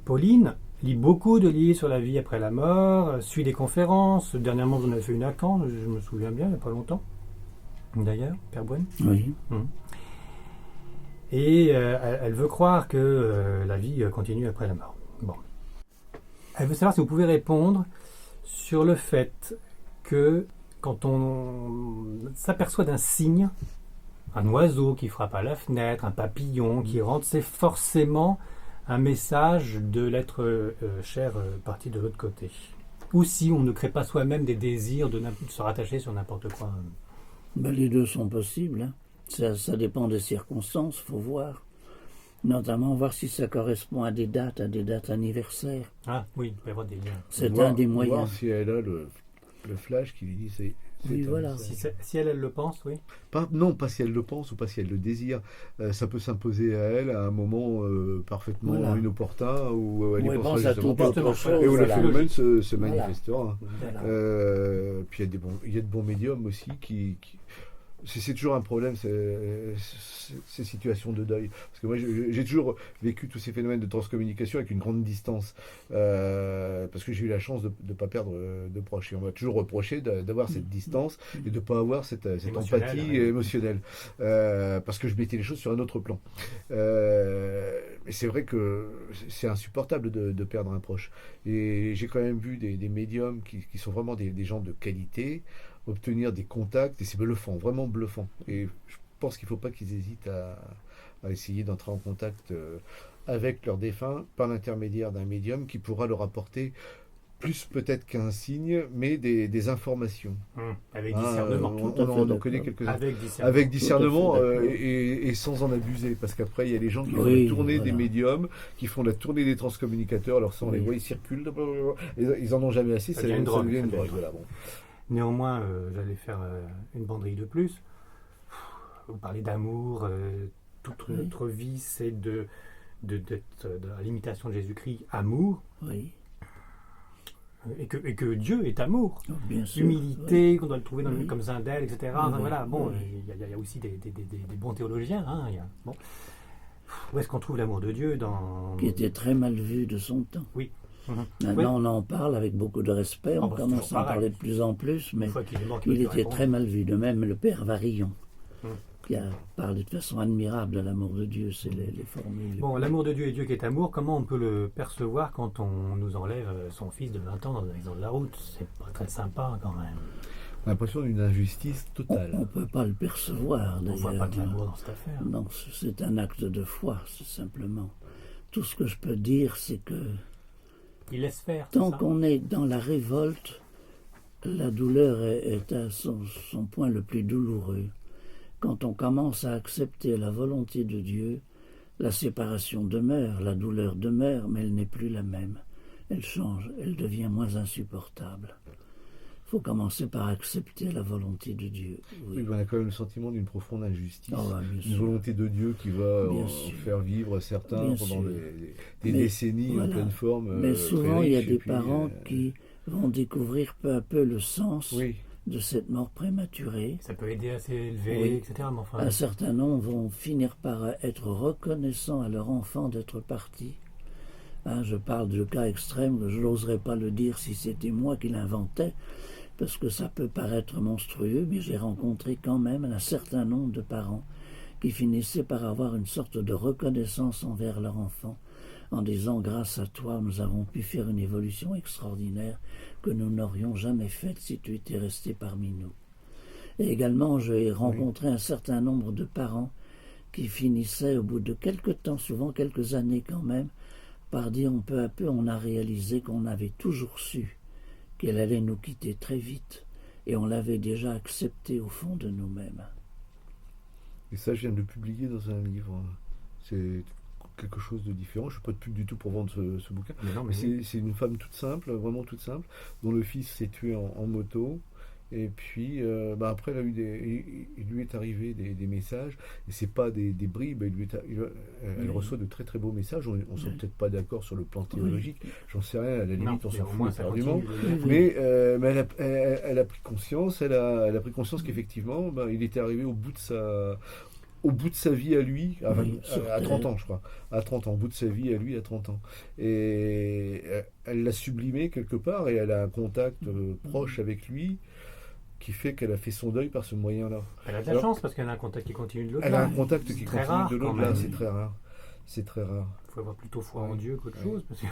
Pauline lit beaucoup de livres sur la vie après la mort, suit des conférences. Dernièrement, vous en avez fait une à Caen, je me souviens bien, il n'y a pas longtemps. D'ailleurs, Père Boine. Oui. Et elle veut croire que la vie continue après la mort. Bon. Elle veut savoir si vous pouvez répondre sur le fait que quand on s'aperçoit d'un signe, un oiseau qui frappe à la fenêtre, un papillon qui rentre, c'est forcément un message de l'être cher parti de l'autre côté. Ou si on ne crée pas soi-même des désirs de se rattacher sur n'importe quoi. Ben, les deux sont possibles. Hein. Ça dépend des circonstances, il faut voir. Notamment voir si ça correspond à des dates anniversaires. Ah oui, il peut y avoir des liens. C'est Voir- un des Voir moyens. si elle a le flash qui lui dit c'est. Oui, un voilà. message. Si elle le pense, oui. Non, pas si elle le pense ou pas si elle le désire. Ça peut s'imposer à elle à un moment parfaitement Voilà. inopportun où elle Oui, y pense pensera à justement toute pas. autre chose. Et où le Voilà. phénomène se Voilà. manifestera. Voilà. Puis il y a de bons médiums aussi qui c'est toujours un problème, ces situations de deuil. Parce que moi, j'ai toujours vécu tous ces phénomènes de transcommunication avec une grande distance. Parce que j'ai eu la chance de ne pas perdre de proches. Et on m'a toujours reproché d'avoir cette distance et de ne pas avoir cette Émotionnelle, empathie ouais. émotionnelle. Parce que je mettais les choses sur un autre plan. Mais c'est vrai que c'est insupportable de perdre un proche. Et j'ai quand même vu des médiums qui sont vraiment des gens de qualité obtenir des contacts, et c'est bluffant, vraiment bluffant. Et je pense qu'il ne faut pas qu'ils hésitent à essayer d'entrer en contact avec leur défunt par l'intermédiaire d'un médium qui pourra leur apporter plus peut-être qu'un signe, mais des informations. Avec discernement. On en connaît quelques-uns. Avec discernement. Avec discernement Tout à fait d'accord. et sans en abuser, parce qu'après il y a les gens qui font Oui, la tournée des voilà. médiums, qui font la tournée des transcommunicateurs, alors ça on les Oui. voit, ils circulent, ils en ont jamais assez, Ça devient une drogue, devient une ça devient drogue. une Voilà, bon. Néanmoins, j'allais faire une banderille de plus. Vous parlez d'amour, toute notre vie, c'est d'être à l'imitation de Jésus-Christ, amour, Oui, et que Dieu est amour. oh, bien sûr. Humilité, qu'on doit le trouver Oui. comme Zindel, etc. Oui, Enfin, oui, voilà, bon, oui. il y a aussi des bons théologiens. Hein, bon. Où est-ce qu'on trouve l'amour de Dieu dans... Qui était très mal vu de son temps. Oui. Maintenant, on en parle avec beaucoup de respect. Ah, On bah, c'est commence toujours à en pareil. parler de plus en plus, mais Une fois qu'il est mort, qu'il il peut était répondre. très mal vu. De même, le père Varillon, Hum. qui a parlé de façon admirable de l'amour de Dieu. C'est les formules. Bon, l'amour de Dieu et Dieu qui est amour, comment on peut le percevoir quand on nous enlève son fils de 20 ans dans un accident de la route? C'est pas très sympa quand même. On a l'impression d'une injustice On totale. ne peut pas le percevoir, On voit d'ailleurs. pas de l'amour dans cette affaire. Non, c'est un acte de foi, c'est simplement. Tout ce que je peux dire, c'est que Il laisse faire. c'est tant ça qu'on est dans la révolte, la douleur est à son point le plus douloureux. Quand on commence à accepter la volonté de Dieu, la séparation demeure, la douleur demeure, mais elle n'est plus la même. Elle change, elle devient moins insupportable. faut commencer par accepter la volonté de Dieu. Oui, mais on a quand même le sentiment d'une profonde injustice, Bien une sûr. volonté de Dieu qui va Bien sûr. faire vivre certains Bien pendant sûr. des Mais, décennies voilà. en pleine forme. Mais très souvent, il y a riches, et des puis, parents qui vont découvrir peu à peu le sens Oui, de cette mort prématurée. Ça peut aider à s'élever, Oui. etc. Mais enfin, Un certain nombre vont finir par être reconnaissants à leur enfant d'être parti. Hein, je parle de cas extrêmes, je n'oserais pas le dire si c'était moi qui l'inventais, parce que ça peut paraître monstrueux, mais j'ai rencontré quand même un certain nombre de parents qui finissaient par avoir une sorte de reconnaissance envers leur enfant, en disant « Grâce à toi, nous avons pu faire une évolution extraordinaire que nous n'aurions jamais faite si tu étais resté parmi nous. » Et également, j'ai rencontré un certain nombre de parents qui finissaient, au bout de quelques temps, souvent quelques années quand même, par dire peu à peu, on a réalisé qu'on avait toujours su qu'elle allait nous quitter très vite, et on l'avait déjà accepté au fond de nous-mêmes. et ça, je viens de le publier dans un livre. C'est quelque chose de différent. Je ne suis pas de pub du tout pour vendre ce bouquin. mais non, Mais mais c'est une femme toute simple, vraiment toute simple, dont le fils s'est tué en moto. Et puis, après, il lui est arrivé des messages, et c'est pas des bribes, elle reçoit de très très beaux messages. On ne sont peut-être pas d'accord sur le plan théologique, j'en sais rien, à la limite, on mais s'en au fout moins, ça éperdument. continue. Mais elle a pris conscience, elle a pris conscience qu'effectivement, il était arrivé au bout de sa vie à lui, à 30 ans, je crois. À 30 ans, au bout de sa vie à lui, à 30 ans. Et elle l'a sublimé quelque part, et elle a un contact proche avec lui qui fait qu'elle a fait son deuil par ce moyen-là. Elle a de la chance parce qu'elle a un contact qui continue de l'au-delà. Elle a un contact qui très continue rare, de quand l'au-delà, même. c'est très rare. C'est très rare. Il faut avoir plutôt foi en Ouais. Dieu qu'autre Ouais. chose. Parce que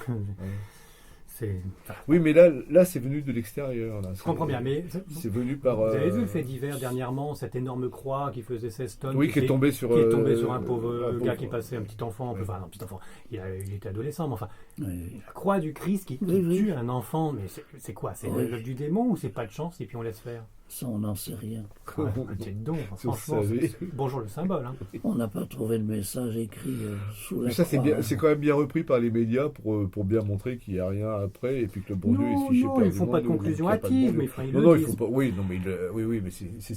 c'est... Oui, mais là c'est venu de l'extérieur. Là. Je comprends bien, mais C'est venu par. vous avez vu le fait divers dernièrement, cette énorme croix qui faisait 16 tonnes, Oui, qui est tombée sur. qui est tombée sur un pauvre un gars pauvre- qui passait, un petit enfant, Ouais. enfin un petit enfant, il était adolescent, mais enfin, Oui. la croix du Christ qui Oui, oui. tue un enfant, mais c'est quoi? C'est Oui. l'œuvre du démon ou c'est pas de chance et puis on laisse faire? Ça, on n'en sait rien. Ouais, c'est donc, Si vous franchement, savez. bonjour le symbole. Hein. On n'a pas trouvé le message écrit sous la Mais ça, c'est croix, bien, hein. c'est quand même bien repris par les médias pour bien montrer qu'il n'y a rien après et puis que le bon Dieu est Non, fiché non, par ils font pas de conclusion hâtive, mais enfin, ils non, le non, il disent. faut pas. Oui, non, mais oui, mais c'est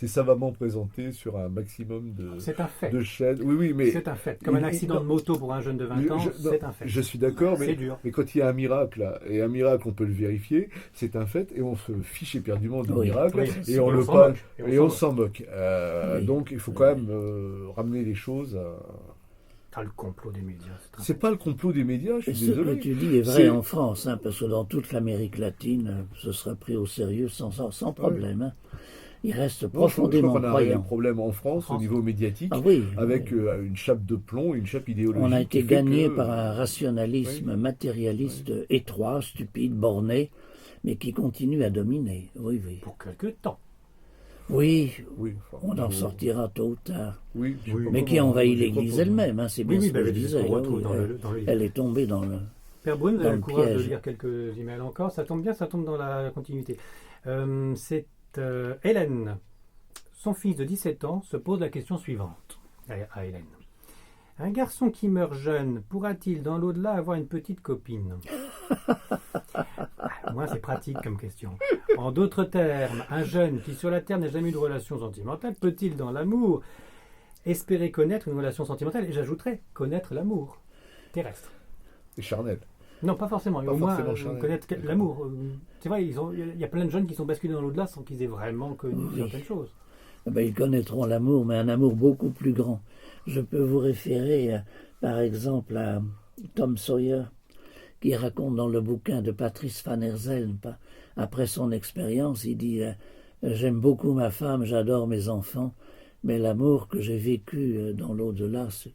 savamment présenté sur un maximum C'est un fait. de chaînes. Oui, mais C'est un fait. Comme un accident de moto pour un jeune de 20 ans, c'est un fait. je suis d'accord, C'est mais dur. quand il y a un miracle, là, et un miracle, on peut le vérifier, c'est un fait, et on se fiche éperdument du Oui. miracle, Oui, et on le s'en parle, moque. et on s'en moque. Oui. Donc, il faut quand même ramener les choses à. Ah, le complot des médias. C'est pas le complot des médias, je Et suis ce que désolé. tu dis est vrai C'est- en France, hein, parce que dans toute l'Amérique latine, ce sera pris au sérieux sans problème. Hein. Ils restent Non, je profondément crois qu'on a un réel croyants. problème en France, En France. au niveau médiatique, Ah oui, avec oui. une chape de plomb, une chape idéologique. On a qui été fait gagné que- par un rationalisme matérialiste étroit, stupide, borné, mais qui continue à dominer. Oui, oui. Pour quelque temps. Oui, Oui, on en sortira tôt ou tard. Oui, je sais pas Mais comment- qui envahit je crois l'Église pas. elle-même, hein, c'est bien Oui, ce que je c'est ce disais. qu'on retrouve oui, dans le livre. elle est tombée dans le... Père Brune, vous dans avez le le courage de piège. lire quelques emails encore. Ça tombe bien, ça tombe dans la continuité. C'est Hélène. Son fils de 17 ans se pose la question suivante à Hélène. Un garçon qui meurt jeune pourra-t-il dans l'au-delà avoir une petite copine? Moi, c'est pratique comme question. En d'autres termes, un jeune qui sur la Terre n'a jamais eu de relation sentimentale peut-il dans l'amour espérer connaître une relation sentimentale? Et j'ajouterais connaître l'amour terrestre. C'est charnel. Non, pas forcément, mais Pas au moins forcément charnel. connaître l'amour. C'est vrai, il y a plein de jeunes qui sont basculés dans l'au-delà sans qu'ils aient vraiment connu Oui. certaines choses. Eh ben, ils connaîtront l'amour, mais un amour beaucoup plus grand. Je peux vous référer, par exemple, à Tom Sawyer, qui raconte dans le bouquin de Patrice Van Herzel, après son expérience, il dit j'aime beaucoup ma femme, j'adore mes enfants, mais l'amour que j'ai vécu dans l'au-delà, c'est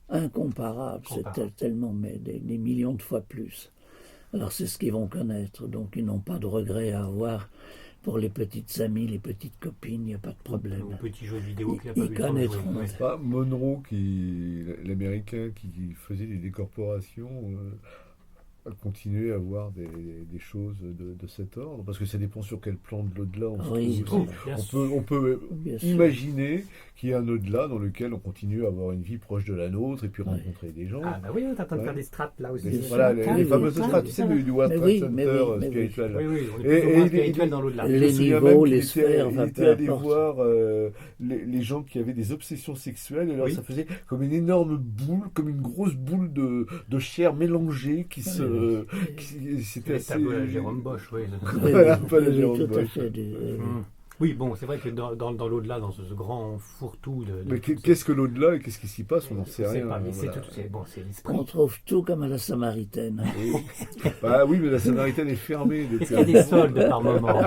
incomparable, c'est tellement, mais des millions de fois plus. Alors c'est ce qu'ils vont connaître, donc ils n'ont pas de regrets à avoir. Pour les petites amies, les petites copines, il n'y a pas de problème. Ou petit jeu vidéo qu'il a Ils pas vu le temps de jouer. connaîtront. Ouais. Pas Monroe, l'américain qui faisait des décorporations à continuer à voir des choses de cet ordre, parce que ça dépend sur quel plan de l'au-delà on se Oui, trouve aussi. bien On peut bien sûr. imaginer qu'il y a un au-delà dans lequel on continue à avoir une vie proche de la nôtre et puis Ouais. rencontrer des gens. Ah bah oui, on est en train de Ouais. faire des strates là aussi. Voilà, Ah, les oui, fameuses oui, strates, oui, tu sais, ça va. du World Mais Trade oui, Center mais oui. spirituel. Oui, oui, on est Et- plus ou moins et spirituel dans l'au-delà. Je me Les souviens niveaux, même qu'il les était, sphères, il peu était allé importe. voir les gens qui avaient des obsessions sexuelles, et alors Oui. ça faisait comme une énorme boule, comme une grosse boule de chair mélangée qui se... C'était Les assez... tableaux à Jérôme Bosch, oui. Voilà, pas le oui, Jérôme tout à Bosch. fait. Oui, bon, c'est vrai que dans l'au-delà, dans ce grand fourre-tout Mais qu'est-ce que l'au-delà et qu'est-ce qui s'y passe, on n'en sait je sais rien. pas, mais Voilà. c'est l'esprit. On trouve tout comme à la Samaritaine. Oui. Bah oui, mais la Samaritaine est fermée depuis Est-ce qu'il y a des soldes par moment?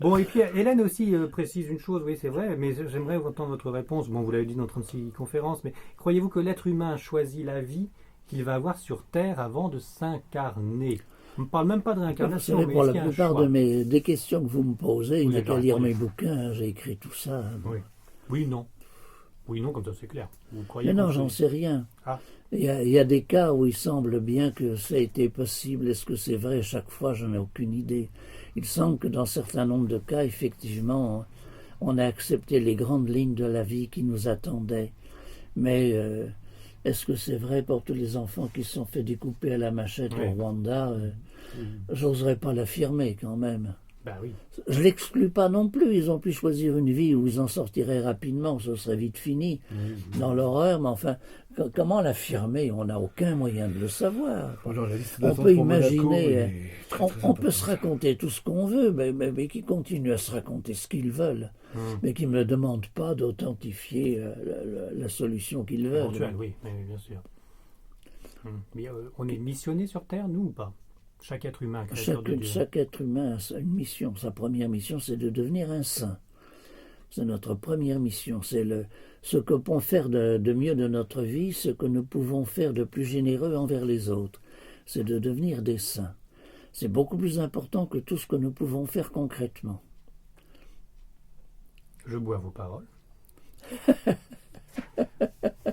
Bon, et puis Hélène aussi précise une chose, oui, c'est vrai, mais j'aimerais entendre votre réponse. Bon, vous l'avez dit dans 36 conférences, mais croyez-vous que l'être humain choisit la vie qu'il va avoir sur Terre avant de s'incarner? On ne parle même pas de Vous réincarnation, savez, mais pour est-ce la qu'il y a un plupart choix? des questions que vous me posez, il Vous n'y a êtes qu'à lire répondu. mes bouquins, hein, j'ai écrit tout ça. Oui. Oui, non. Oui, non, comme ça c'est clair. Vous croyez Mais non, qu'on j'en sait- sais rien. Ah. Il y a des cas où il semble bien que ça a été possible. Est-ce que c'est vrai? Chaque fois, je n'ai aucune idée. Il semble que dans certains nombres de cas, effectivement, on a accepté les grandes lignes de la vie qui nous attendaient. Mais est-ce que c'est vrai pour tous les enfants qui se sont fait découper à la machette Oui. au Rwanda? J'oserais pas l'affirmer quand même. Bah oui. Je l'exclus pas non plus. Ils ont pu choisir une vie où ils en sortiraient rapidement, ce serait vite fini dans l'horreur. Mais enfin, comment l'affirmer? On n'a aucun moyen de le savoir. Alors, la liste On d'attente peut pour Monaco imaginer, est très, on très peut importante. se raconter tout ce qu'on veut, mais qui continuent à se raconter ce qu'ils veulent, mais qui ne me demandent pas d'authentifier la solution qu'ils veulent. Éventuel, oui, bien sûr. Mais on est missionné sur Terre, nous ou pas? Chaque être humain, créateur de Dieu. Chaque être humain a une mission. Sa première mission, c'est de devenir un saint. C'est notre première mission. C'est ce que peut faire de mieux de notre vie, ce que nous pouvons faire de plus généreux envers les autres. C'est de devenir des saints. C'est beaucoup plus important que tout ce que nous pouvons faire concrètement. Je bois vos paroles.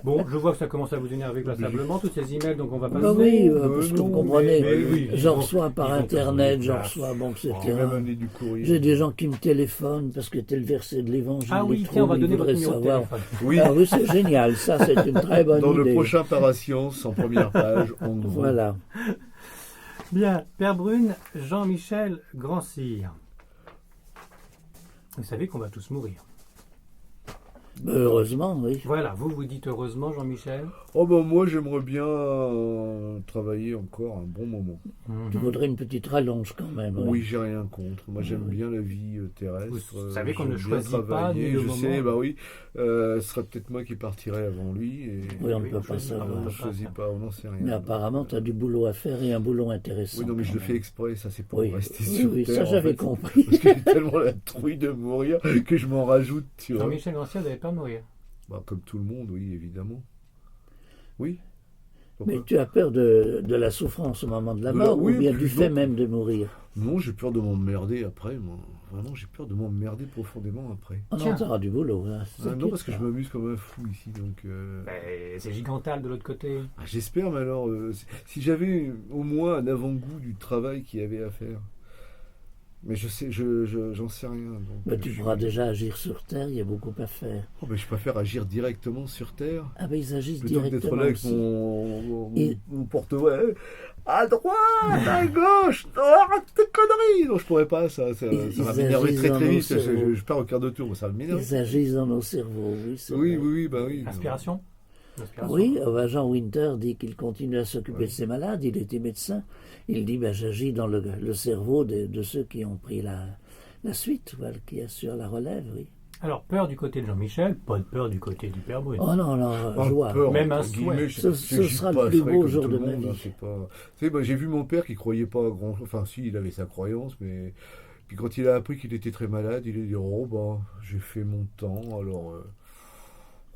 Bon, je vois que ça commence à vous énerver passablement, tous ces emails, donc on va pas Bah le oui, faire. parce que non, vous comprenez, mais oui, je ils ont- reçois par ils ont Internet, trouvé je place. reçois, bon, J'ai etc. même amené du courrier. J'ai des gens qui me téléphonent parce que tel verset de l'Évangile Ah oui, les tiens, on va trouve, ils donner votre voudraient numéro de savoir. téléphone. Oui, Ah oui, c'est génial, ça c'est une très bonne dans idée. le prochain Parascience, en première page, en gros. Voilà. Bien, Père Brune, Jean-Michel Grand-Cyr. Vous savez qu'on va tous mourir. Heureusement, oui. Voilà, vous dites heureusement, Jean-Michel. Oh ben moi j'aimerais bien travailler encore un bon moment. Tu voudrais une petite rallonge quand même. Oui, j'ai rien contre. Moi j'aime bien la vie terrestre. Vous savez qu'on ne J'aime bien choisit pas, travailler. ni le Je moment. sais, bah oui. Ce serait peut-être moi qui partirais avant lui. Et... Oui, on ne Oui, peut on pas choisit pas, savoir. on ne pas choisit ça. pas, on n'en sait rien. Mais apparemment, tu as du boulot à faire et un boulot intéressant. Oui, non, mais je quand le fais même. exprès, ça c'est pour Oui, rester oui, sur oui, Terre. ça en j'avais fait. compris. Parce que j'ai tellement la trouille de mourir que je m'en rajoute, tu vois. Jean-Michel Grand-Cyr, vous n'avez pas mourir. Bah, comme tout le monde, oui, évidemment. Oui. Mais Pourquoi tu as peur de la souffrance au moment de la De la- mort oui, ou bien plus du fait non. même de mourir? Non, j'ai peur de m'emmerder après, moi. Vraiment, j'ai peur de m'emmerder profondément après. On Tiens. aura du boulot. Hein. Non, parce que je m'amuse comme un fou ici, donc... Ben, c'est Gigantal de l'autre côté. Ah, j'espère, mais alors, si j'avais au moins un avant-goût du travail qu'il y avait à faire. Mais je sais, j'en sais rien. Donc, Mais tu je pourras suis- déjà agir sur Terre, il y a beaucoup à faire. Oh, mais je préfère agir directement sur Terre. Ah ben ils agissent Plutôt que d'être directement là avec aussi. mon porte-voix. À droite, à gauche, non, arrête tes conneries. Non, je pourrais pas, ça Ils va m'énerver agissent très dans très nos vite. cerveaux. Je pars au quart de tour, ça va m'énerver. Ils agissent dans nos cerveaux, oui. c'est Oui, vrai. oui, bah oui. Inspiration. Inspiration. Oui, Jean Winter dit qu'il continue à s'occuper Ouais. de ses malades, il était médecin. Il dit j'agis dans le cerveau de ceux qui ont pris la suite, voilà, qui assurent la relève, oui. Alors, peur du côté de Jean-Michel, pas de peur du côté du Père Brune. Oh non, non, Pas joie. peur, Même entre un guillemets, souhait. Ce j'y sera le passerai plus beau comme jour tout de le ma monde, vie. hein, c'est pas... Tu sais, bah, j'ai vu mon père qui croyait pas à grand... Enfin, si, il avait sa croyance, mais... Puis quand il a appris qu'il était très malade, il a dit, oh, bah, j'ai fait mon temps, alors...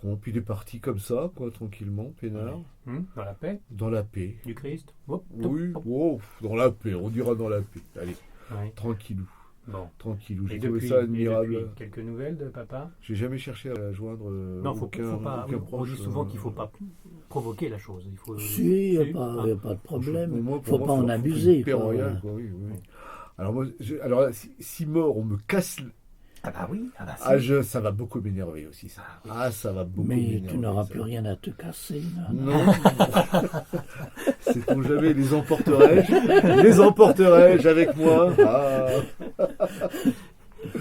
Bon, puis il est parti comme ça, quoi, tranquillement, peinard, Dans la paix dans la paix. du Christ. Hop, Oui, hop. oh, dans la paix, on dira dans la paix. Allez, Ouais. tranquillou. Bon. tranquillou. Et J'ai trouvé depuis, ça admirable. quelques nouvelles de papa? J'ai jamais cherché à la joindre Non, aucun on proche. dit souvent qu'il ne faut pas provoquer la chose. Il faut, Si, il n'y a pas de problème. Il ne faut pas en faut abuser. une paix quoi, royale, voilà. quoi, oui, oui. Alors, moi, alors là, si mort, on me casse. Ah bah oui, ah bah si. Ça va beaucoup m'énerver aussi, ça. Ah, ça va beaucoup Mais m'énerver. tu n'auras ça. plus rien à te casser. Là. Non. Sait-on jamais, les emporterai-je? Les emporterai-je avec moi? Ah.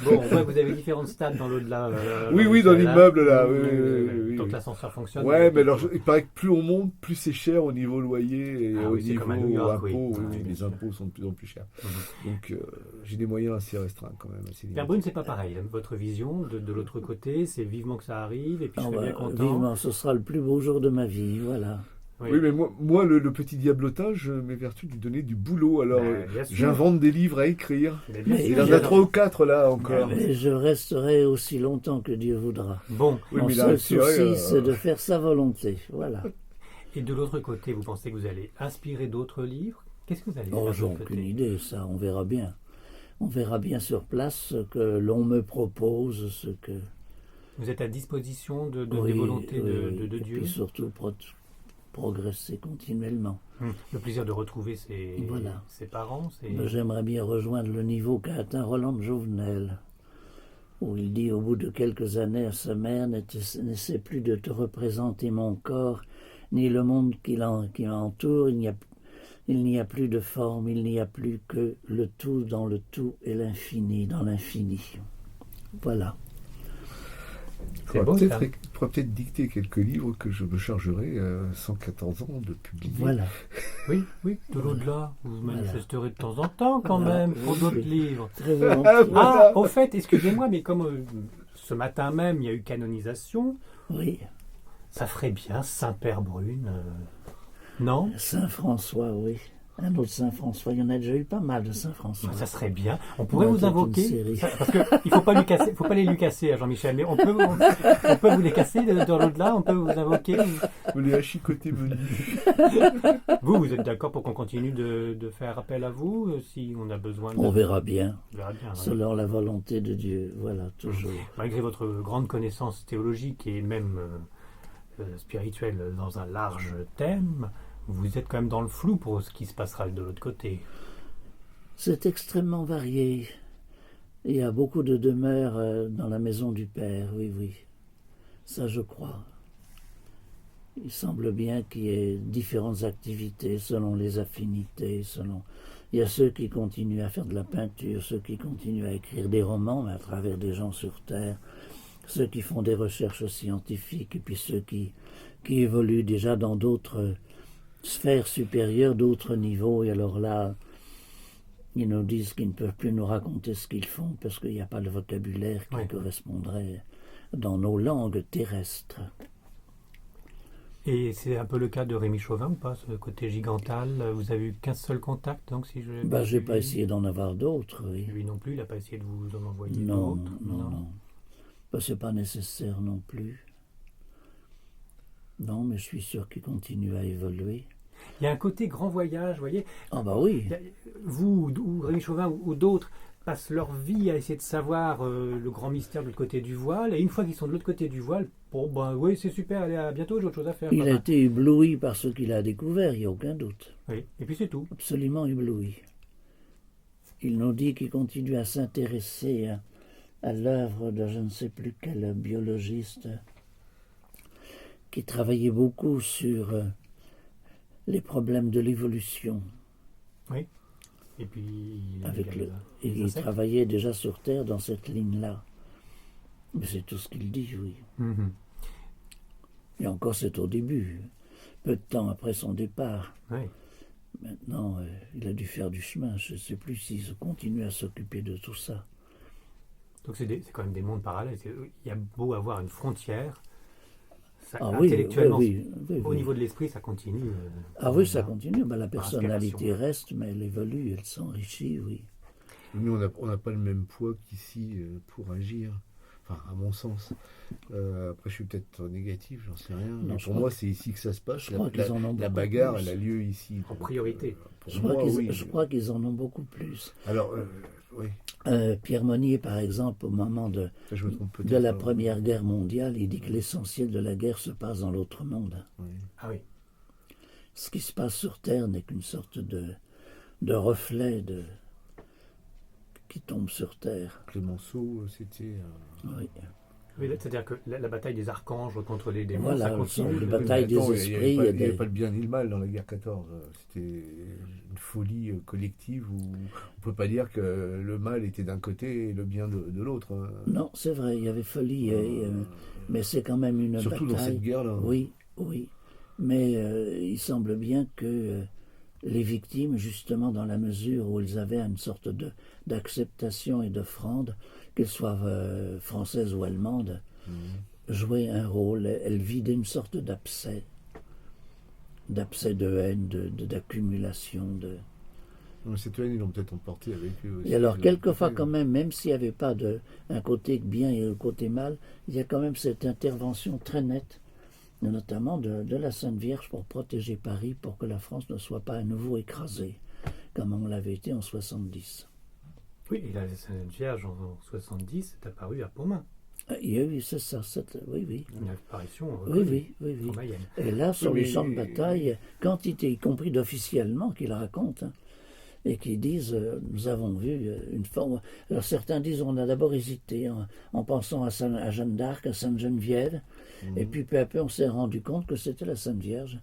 Bon, on voit que vous avez différentes stades dans l'au-delà. Oui, dans l'immeuble, là. Oui, Donc oui. l'ascenseur fonctionne. Ouais, mais alors, il paraît que plus on monte, plus c'est cher au niveau loyer et Ah au oui, c'est niveau comme à New York, impôts. oui. Oui, Oui, bien les sûr. impôts sont de plus en plus chers. Mhm. Donc, j'ai des moyens assez restreints quand même. Assez Père limités. Brune, c'est pas pareil. Votre vision de l'autre côté, c'est vivement que ça arrive et puis je Ah serais bien bah, content. vivement, ce sera le plus beau jour de ma vie, voilà. Oui, mais moi le petit diablotin, je m'évertue de lui donner du boulot. Alors, Bien sûr. j'invente des livres à écrire. Mais bien Mais Il sûr, en a j'adore. 3 ou 4 là encore. Et je resterai aussi longtemps que Dieu voudra. Bon, Oui, Mon mais il a seul intérêt, souci, c'est de faire sa volonté. Voilà. et de l'autre côté, vous pensez que vous allez inspirer d'autres livres? Qu'est-ce que vous allez Oh, faire de j'ai l'autre aucune côté? idée, ça, on verra bien. On verra bien sur place ce que l'on me propose, ce que... Vous êtes à disposition des Oui, volontés oui, de et Dieu? puis surtout progresser continuellement. Le plaisir de retrouver Voilà. ses parents, Ben, j'aimerais bien rejoindre le niveau qu'a atteint Roland Jouvenel, où il dit au bout de quelques années à sa mère, n'essaie plus de te représenter mon corps, ni le monde qui l'entoure, il n'y a plus de forme, il n'y a plus que le tout dans le tout et l'infini dans l'infini. Voilà. C'est beau, ça. Il pourrait peut-être dicter quelques livres que je me chargerai à 114 ans de publier. Voilà. Oui, de l'au-delà, vous Voilà. manifesterez de temps en temps quand Voilà. même pour d'autres Oui. livres. Très volontiers. Ah, voilà. Ah, au fait, excusez-moi, mais comme ce matin même, il y a eu canonisation, Oui. ça ferait bien Saint-Père Brune, non? Saint-François, oui. Un autre Saint-François. Il y en a déjà eu pas mal de Saint-François. Ça serait bien. On pourrait Ouais, vous toute une invoquer. série. Parce qu'il ne faut pas les lui casser à Jean-Michel, mais on peut vous les casser de l'au-delà, on peut vous invoquer. Me les achicoter menu. Vous êtes d'accord pour qu'on continue de faire appel à vous si on a besoin de. On verra bien, On verra bien, ouais. selon la volonté de Dieu. Voilà, toujours. Malgré votre grande connaissance théologique et même spirituelle dans un large thème, vous êtes quand même dans le flou pour ce qui se passera de l'autre côté. C'est extrêmement varié. Il y a beaucoup de demeures dans la maison du Père, oui, oui. Ça, je crois. Il semble bien qu'il y ait différentes activités selon les affinités, selon... Il y a ceux qui continuent à faire de la peinture, ceux qui continuent à écrire des romans, mais à travers des gens sur Terre, ceux qui font des recherches scientifiques, et puis ceux qui évoluent déjà dans d'autres sphères supérieures, d'autres niveaux, et alors là, ils nous disent qu'ils ne peuvent plus nous raconter ce qu'ils font, parce qu'il n'y a pas de vocabulaire qui Oui. correspondrait dans nos langues terrestres. Et c'est un peu le cas de Rémi Chauvin ou pas, ce côté gigantal? Vous avez eu qu'un seul contact, donc si je. Ben, j'ai pas essayé d'en avoir d'autres, oui. Lui non plus, il n'a pas essayé de vous en envoyer Non, d'autres. non. Ben, c'est pas nécessaire non plus. Non, mais je suis sûr qu'il continue à évoluer. Il y a un côté grand voyage, vous voyez. Ah bah oui. Vous, ou Rémi Chauvin, ou d'autres, passent leur vie à essayer de savoir le grand mystère de l'autre côté du voile, et une fois qu'ils sont de l'autre côté du voile, bon, ben oui, c'est super, allez, à bientôt, j'ai autre chose à faire. Il a papa. été ébloui par ce qu'il a découvert, il n'y a aucun doute. Oui, et puis c'est tout. Absolument ébloui. Il nous dit qu'il continue à s'intéresser à l'œuvre de je ne sais plus quel biologiste qui travaillait beaucoup sur les problèmes de l'évolution. Oui. Et puis, Et il travaillait déjà sur Terre dans cette ligne-là. Mais c'est tout ce qu'il dit, oui. Mhm. Et encore, c'est au début, peu de temps après son départ. Oui. Maintenant, il a dû faire du chemin. Je ne sais plus s'il continue à s'occuper de tout ça. Donc c'est quand même des mondes parallèles. Il y a beau avoir une frontière, ça, Ah oui, intellectuellement, oui, au niveau de l'esprit, ça continue. Ah oui, ça continue. Ben, la Par personnalité inspiration. reste, mais elle évolue, elle s'enrichit, oui. Nous, on n'a pas le même poids qu'ici pour agir. Enfin, à mon sens. Après, je suis peut-être négatif, j'en sais rien. Non, Mais je pour crois moi, que- c'est ici que ça se passe. je crois qu'ils en ont La beaucoup bagarre, plus. elle a lieu ici. En priorité. Pour Je moi, crois qu'ils oui. je crois qu'ils en ont beaucoup plus. Alors, Oui, Pierre Monnier, par exemple, au moment de je me trompe peut-être. la Première Guerre mondiale, il dit que l'essentiel de la guerre se passe dans l'autre monde. Oui. Ah oui. Ce qui se passe sur Terre n'est qu'une sorte de reflet qui tombe sur Terre. Clémenceau, c'était. Oui. Oui, c'est-à-dire que la bataille des archanges contre les démons, Voilà, ça continue. le de- bataille des esprits, Il n'y et avait des- pas le bien ni le mal dans la guerre 14. C'était une folie collective où on ne peut pas dire que le mal était d'un côté et le bien de l'autre. Non, c'est vrai, il y avait folie, mais c'est quand même une Surtout bataille. dans cette guerre-là. Oui, oui. Mais il semble bien que les victimes, justement, dans la mesure où elles avaient une sorte d'acceptation et d'offrande, qu'elles soient françaises ou allemandes, jouaient un rôle. Elles vidaient une sorte d'abcès de haine, d'accumulation. Mais cette haine, ils l'ont peut-être emporté avec eux aussi. Et alors, quelquefois, quand même s'il n'y avait pas un côté bien et un côté mal, il y a quand même cette intervention très nette, notamment de la Sainte Vierge pour protéger Paris, pour que la France ne soit pas à nouveau écrasée, comme on l'avait été en 70. Oui, et la Sainte Vierge en 70 est apparue à Pontmain. Oui, c'est ça, oui. Une apparition Oui. en Mayenne. Et là, sur Oui, les mais- champs de bataille, quantité, y compris d'officiellement, qu'ils racontent, hein, et qui disent nous avons vu une forme. Alors certains disent on a d'abord hésité en pensant à Jeanne d'Arc, à Sainte Geneviève, et puis peu à peu on s'est rendu compte que c'était la Sainte Vierge.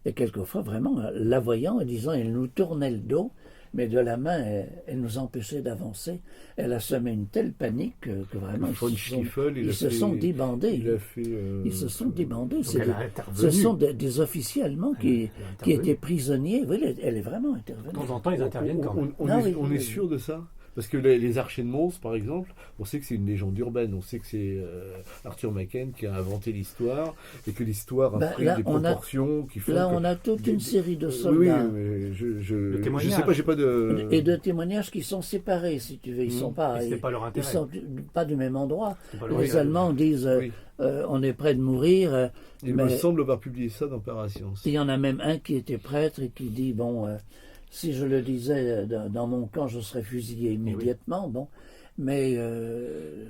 Et quelquefois vraiment la voyant et disant elle nous tournait le dos, mais de la main elle nous empêchait d'avancer. Elle a semé une telle panique que vraiment Von Stiefel, ils se sont débandés. Il a fait. Ils se sont débandés. Donc elle a Ce intervenu. sont des officiers allemands qui intervenu. étaient prisonniers. Oui, elle est vraiment De intervenue. temps en temps, ils interviennent quand même. On est sûr de ça? Parce que les archers de Mons, par exemple, on sait que c'est une légende urbaine. On sait que c'est Arthur Machen qui a inventé l'histoire et que l'histoire a pris là, des proportions qui font. Là, que- on a toute une série de Oui, soldats mais Le je témoignage. sais pas, j'ai pas de. et de témoignages qui sont séparés, si tu veux. Ils sont pas, Et c'était pas leur ils intérêt. sont pas du même endroit. C'était pas leur Les intérêt. Allemands disent Oui. on est près de mourir. Il mais me semble avoir publié ça dans Parascience. il y en a même un qui était prêtre et qui dit bon, si je le disais dans mon camp, je serais fusillé immédiatement. Bon, mais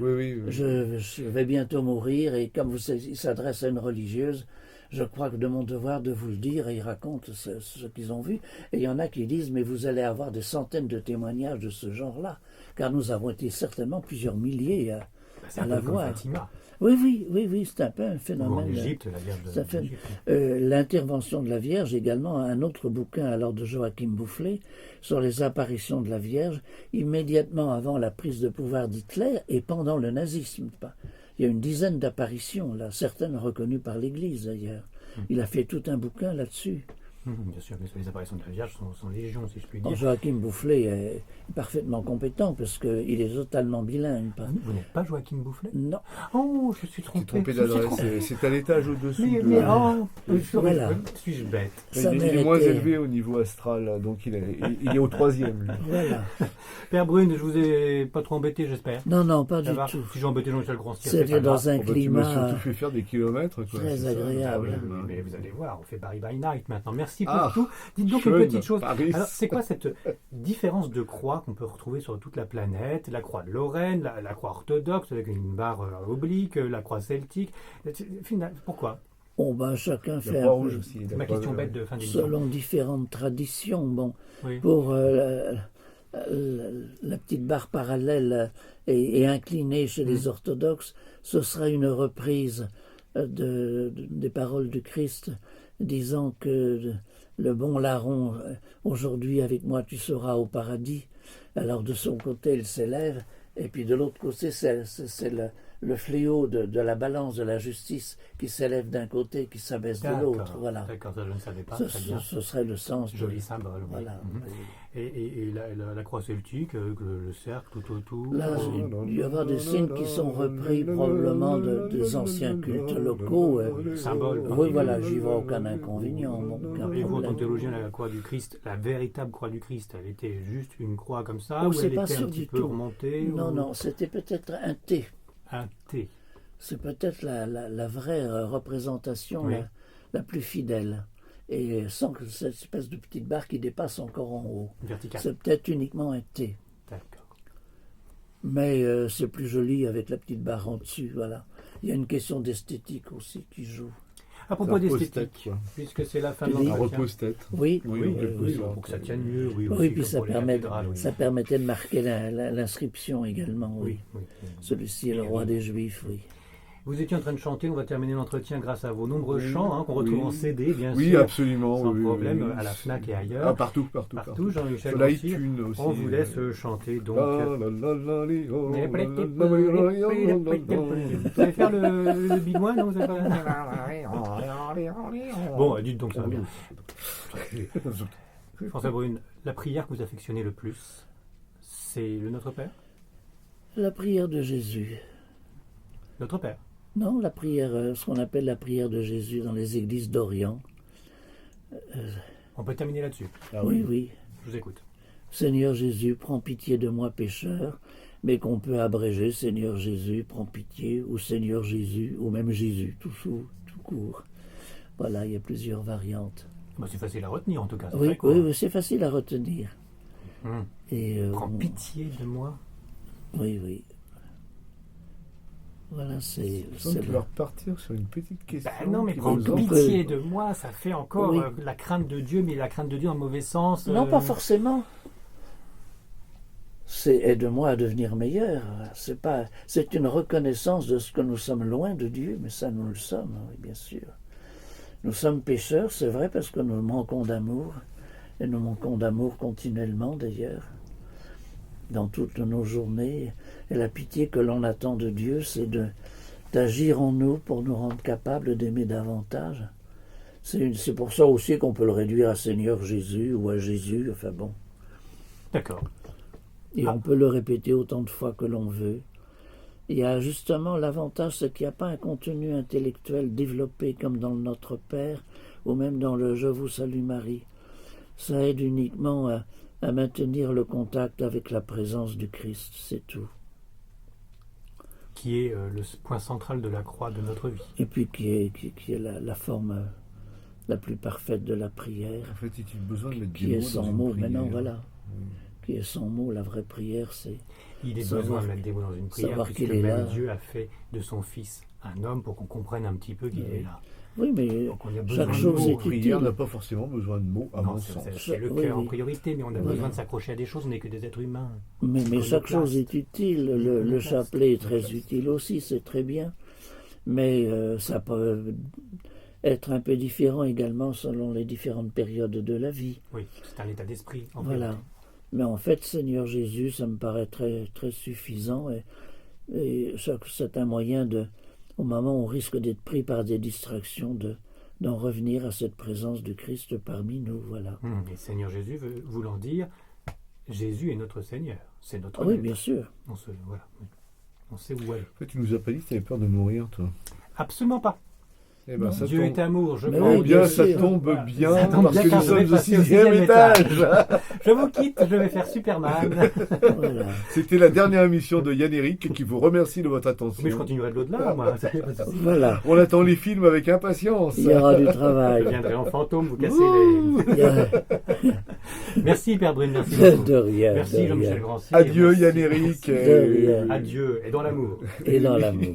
Oui. je vais bientôt mourir et comme il s'adresse à une religieuse, je crois que de mon devoir de vous le dire, et ils racontent ce qu'ils ont vu. Et il y en a qui disent mais vous allez avoir des centaines de témoignages de ce genre-là, car nous avons été certainement plusieurs milliers Bah, c'est à un la peu comme voir. Fatima. Oui, c'est un peu un Ou en phénomène. Égypte, la Vierge Ça fait- d'Égypte. L'intervention de la Vierge, également un autre bouquin alors de Joachim Boufflet sur les apparitions de la Vierge, immédiatement avant la prise de pouvoir d'Hitler et pendant le nazisme. Il y a une dizaine d'apparitions, là, certaines reconnues par l'Église d'ailleurs. Il a fait tout un bouquin là-dessus. Bien sûr, mais les apparitions de la Vierge sont légion, si je puis Alors, dire. Joachim Boufflet est parfaitement compétent parce qu'il est totalement bilingue. Vous n'êtes pas Joachim Boufflet? Non, Oh, je suis T'es trompé. trompé Je me suis d'adresse. trompé. C'est à l'étage au-dessous. Mais Voilà. Suis-je bête? ça Il est moins méritait. élevé au niveau astral, donc il est au troisième. lui. Voilà. Père Brune, je vous ai pas trop embêté, j'espère. Non, pas Ça du va? tout. Si j'ai embêté Jean-Michel Grand-Cyr, C'était c'est pas grave. dans un Oh, bah, tu m'as climat surtout fait faire des kilomètres. Quoi, très c'est ça. agréable. Ah oui, mais vous allez voir, on fait Paris by Night maintenant. Merci pour Ah, tout. Dites donc Schön, une petite chose. Paris. Alors, c'est quoi cette différence de croix qu'on peut retrouver sur toute la planète? La croix de Lorraine, la croix orthodoxe avec une barre oblique, la croix celtique. Pourquoi? Chacun La fait un Croix-Rouge peu aussi. C'est ma question bête de fin d'émission. selon différentes traditions. Bon, Oui. pour la petite barre parallèle et inclinée chez les orthodoxes, ce sera une reprise des paroles du Christ disant que le bon larron, aujourd'hui avec moi tu seras au paradis. Alors de son côté il s'élève, et puis de l'autre côté c'est le fléau de la balance de la justice qui s'élève d'un côté, qui s'abaisse de l'autre. Voilà. D'accord, ça je ne savais pas. Ce, Très bien. ce serait le sens. Joli symbole. Oui. Voilà. Et la croix celtique, le cercle tout autour. Là, il y aura des signes qui sont repris probablement des anciens cultes locaux. Symbole. Oui, voilà, j'y vois aucun inconvénient. Aucun Et vous, en tant problème. que théologien, la croix du Christ, la véritable croix du Christ, elle était juste une croix comme ça, Oh, ou c'est elle pas était un sûr petit du peu tout. remontée? Non, c'était peut-être un T. Un T. C'est peut-être la vraie représentation Oui. la plus fidèle. Et sans que cette espèce de petite barre qui dépasse encore en haut. Vertical. C'est peut-être uniquement un T. D'accord. Mais c'est plus joli avec la petite barre en dessus, voilà. Il y a une question d'esthétique aussi qui joue. À propos Un d'esthétique, repose-tête, quoi. puisque c'est la fin de Tu dis Un l'entretien. repose-tête. Oui, Oui, quelque oui, sorte. pour que ça tienne mieux. Oui, oui, aussi, puis comme pour les cathédrales, oui. ça permettait de marquer l'inscription également, oui. Oui. Celui-ci est le Et roi oui. des Juifs, oui. Vous étiez en train de chanter, on va terminer l'entretien grâce à vos nombreux Oui, chants qu'on retrouve oui. en CD, bien Oui, sûr, absolument. sans oui, problème, oui, oui. à la FNAC et Ah, ailleurs. partout. Partout, Jean-Michel Sur Grandcir, l'iTunes aussi. on vous laisse chanter donc. Ah, la, la, la, li, oh, Vous la, la, la, allez faire le bigouin, non, vous avez pas... Bon, dites donc ça va bien. François Brune, la prière que vous affectionnez le plus, c'est le Notre Père? La prière de Jésus. Notre Père. Non, la prière, ce qu'on appelle la prière de Jésus dans les églises d'Orient. On peut terminer là-dessus. Ah Oui, oui. oui. Je vous écoute. Seigneur Jésus, prends pitié de moi pécheur, mais qu'on peut abréger Seigneur Jésus, prends pitié, ou Seigneur Jésus, ou même Jésus, tout court. Voilà, il y a plusieurs variantes. Bah, c'est facile à retenir en tout cas. c'est Oui, vrai, quoi. oui, c'est facile à retenir. Et, Prends pitié de moi. Oui, oui. Voilà, c'est Tu vas repartir sur une petite question. Bah non, mais qui prends nous en- pitié de moi, ça fait encore Oui. la crainte de Dieu, mais la crainte de Dieu dans le mauvais sens. Non, pas forcément. C'est aide-moi à devenir meilleur. C'est une reconnaissance de ce que nous sommes loin de Dieu, mais ça nous le sommes, oui, bien sûr. Nous sommes pécheurs, c'est vrai, parce que nous manquons d'amour, et nous manquons d'amour continuellement d'ailleurs, dans toutes nos journées. Et la pitié que l'on attend de Dieu, c'est d'agir en nous pour nous rendre capables d'aimer davantage. C'est pour ça aussi qu'on peut le réduire à Seigneur Jésus ou à Jésus, enfin bon. D'accord. Et on peut le répéter autant de fois que l'on veut. Il y a justement l'avantage, c'est qu'il n'y a pas un contenu intellectuel développé comme dans le Notre Père ou même dans le Je vous salue Marie. Ça aide uniquement à maintenir le contact avec la présence du Christ, c'est tout. Qui est le point central de la croix de notre vie. Et puis qui est la forme la plus parfaite de la prière, En fait, il a besoin de mettre qui des est mots dans sans une mots. prière. Maintenant, voilà. Qui est sans mots, la vraie prière, c'est Il est Savoir- besoin de mettre des mots dans une prière, savoir puisque qu'il est même là. Dieu a fait de son Fils un homme pour qu'on comprenne un petit peu qu'il est là. Oui, mais Donc on a besoin chaque de chose mots. est La prière utile. n'a pas forcément besoin de mots, à Non, mon c'est sens. c'est le Oui, cœur en oui. priorité, mais on a Voilà. besoin de s'accrocher à des choses, on n'est que des êtres humains. Mais chaque Iconoclaste. chose est utile. Le Iconoclaste. chapelet est très utile aussi, c'est très bien. Mais ça peut être un peu différent également selon les différentes périodes de la vie. Oui, c'est un état d'esprit. En Voilà. vérité. Mais en fait, Seigneur Jésus, ça me paraît très, très suffisant. Et c'est un moyen au moment où on risque d'être pris par des distractions, d'en revenir à cette présence du Christ parmi nous. Voilà. Et Seigneur Jésus voulant dire, Jésus est notre Seigneur. C'est notre Ah oui, maître. bien sûr. Voilà. On sait où aller. En fait, tu nous as pas dit que tu avais peur de mourir, toi. Absolument pas. Eh ben, Non. ça Dieu tombe est amour, je Mais crois. oui, en bien, Dieu. ça sûr. tombe Voilà. bien, Ça tombe parce bien, que car nous je vais sommes au passer au 6e étage. Je vous quitte, je vais faire Superman. Voilà. C'était la dernière émission de Yann Eric qui vous remercie de votre attention. Mais je continuerai de l'au-delà, moi. Ça fait pas de souci. Voilà. On attend les films avec impatience. Il y aura du Je travail. viendrai en fantôme vous casser Ouh. les... Il y a- Merci Père Brune, merci beaucoup. De rien. Merci de Jean-Michel rien. Grandcir. Adieu Merci. Yann Eric. De rien. Adieu, et dans l'amour. Et dans l'amour.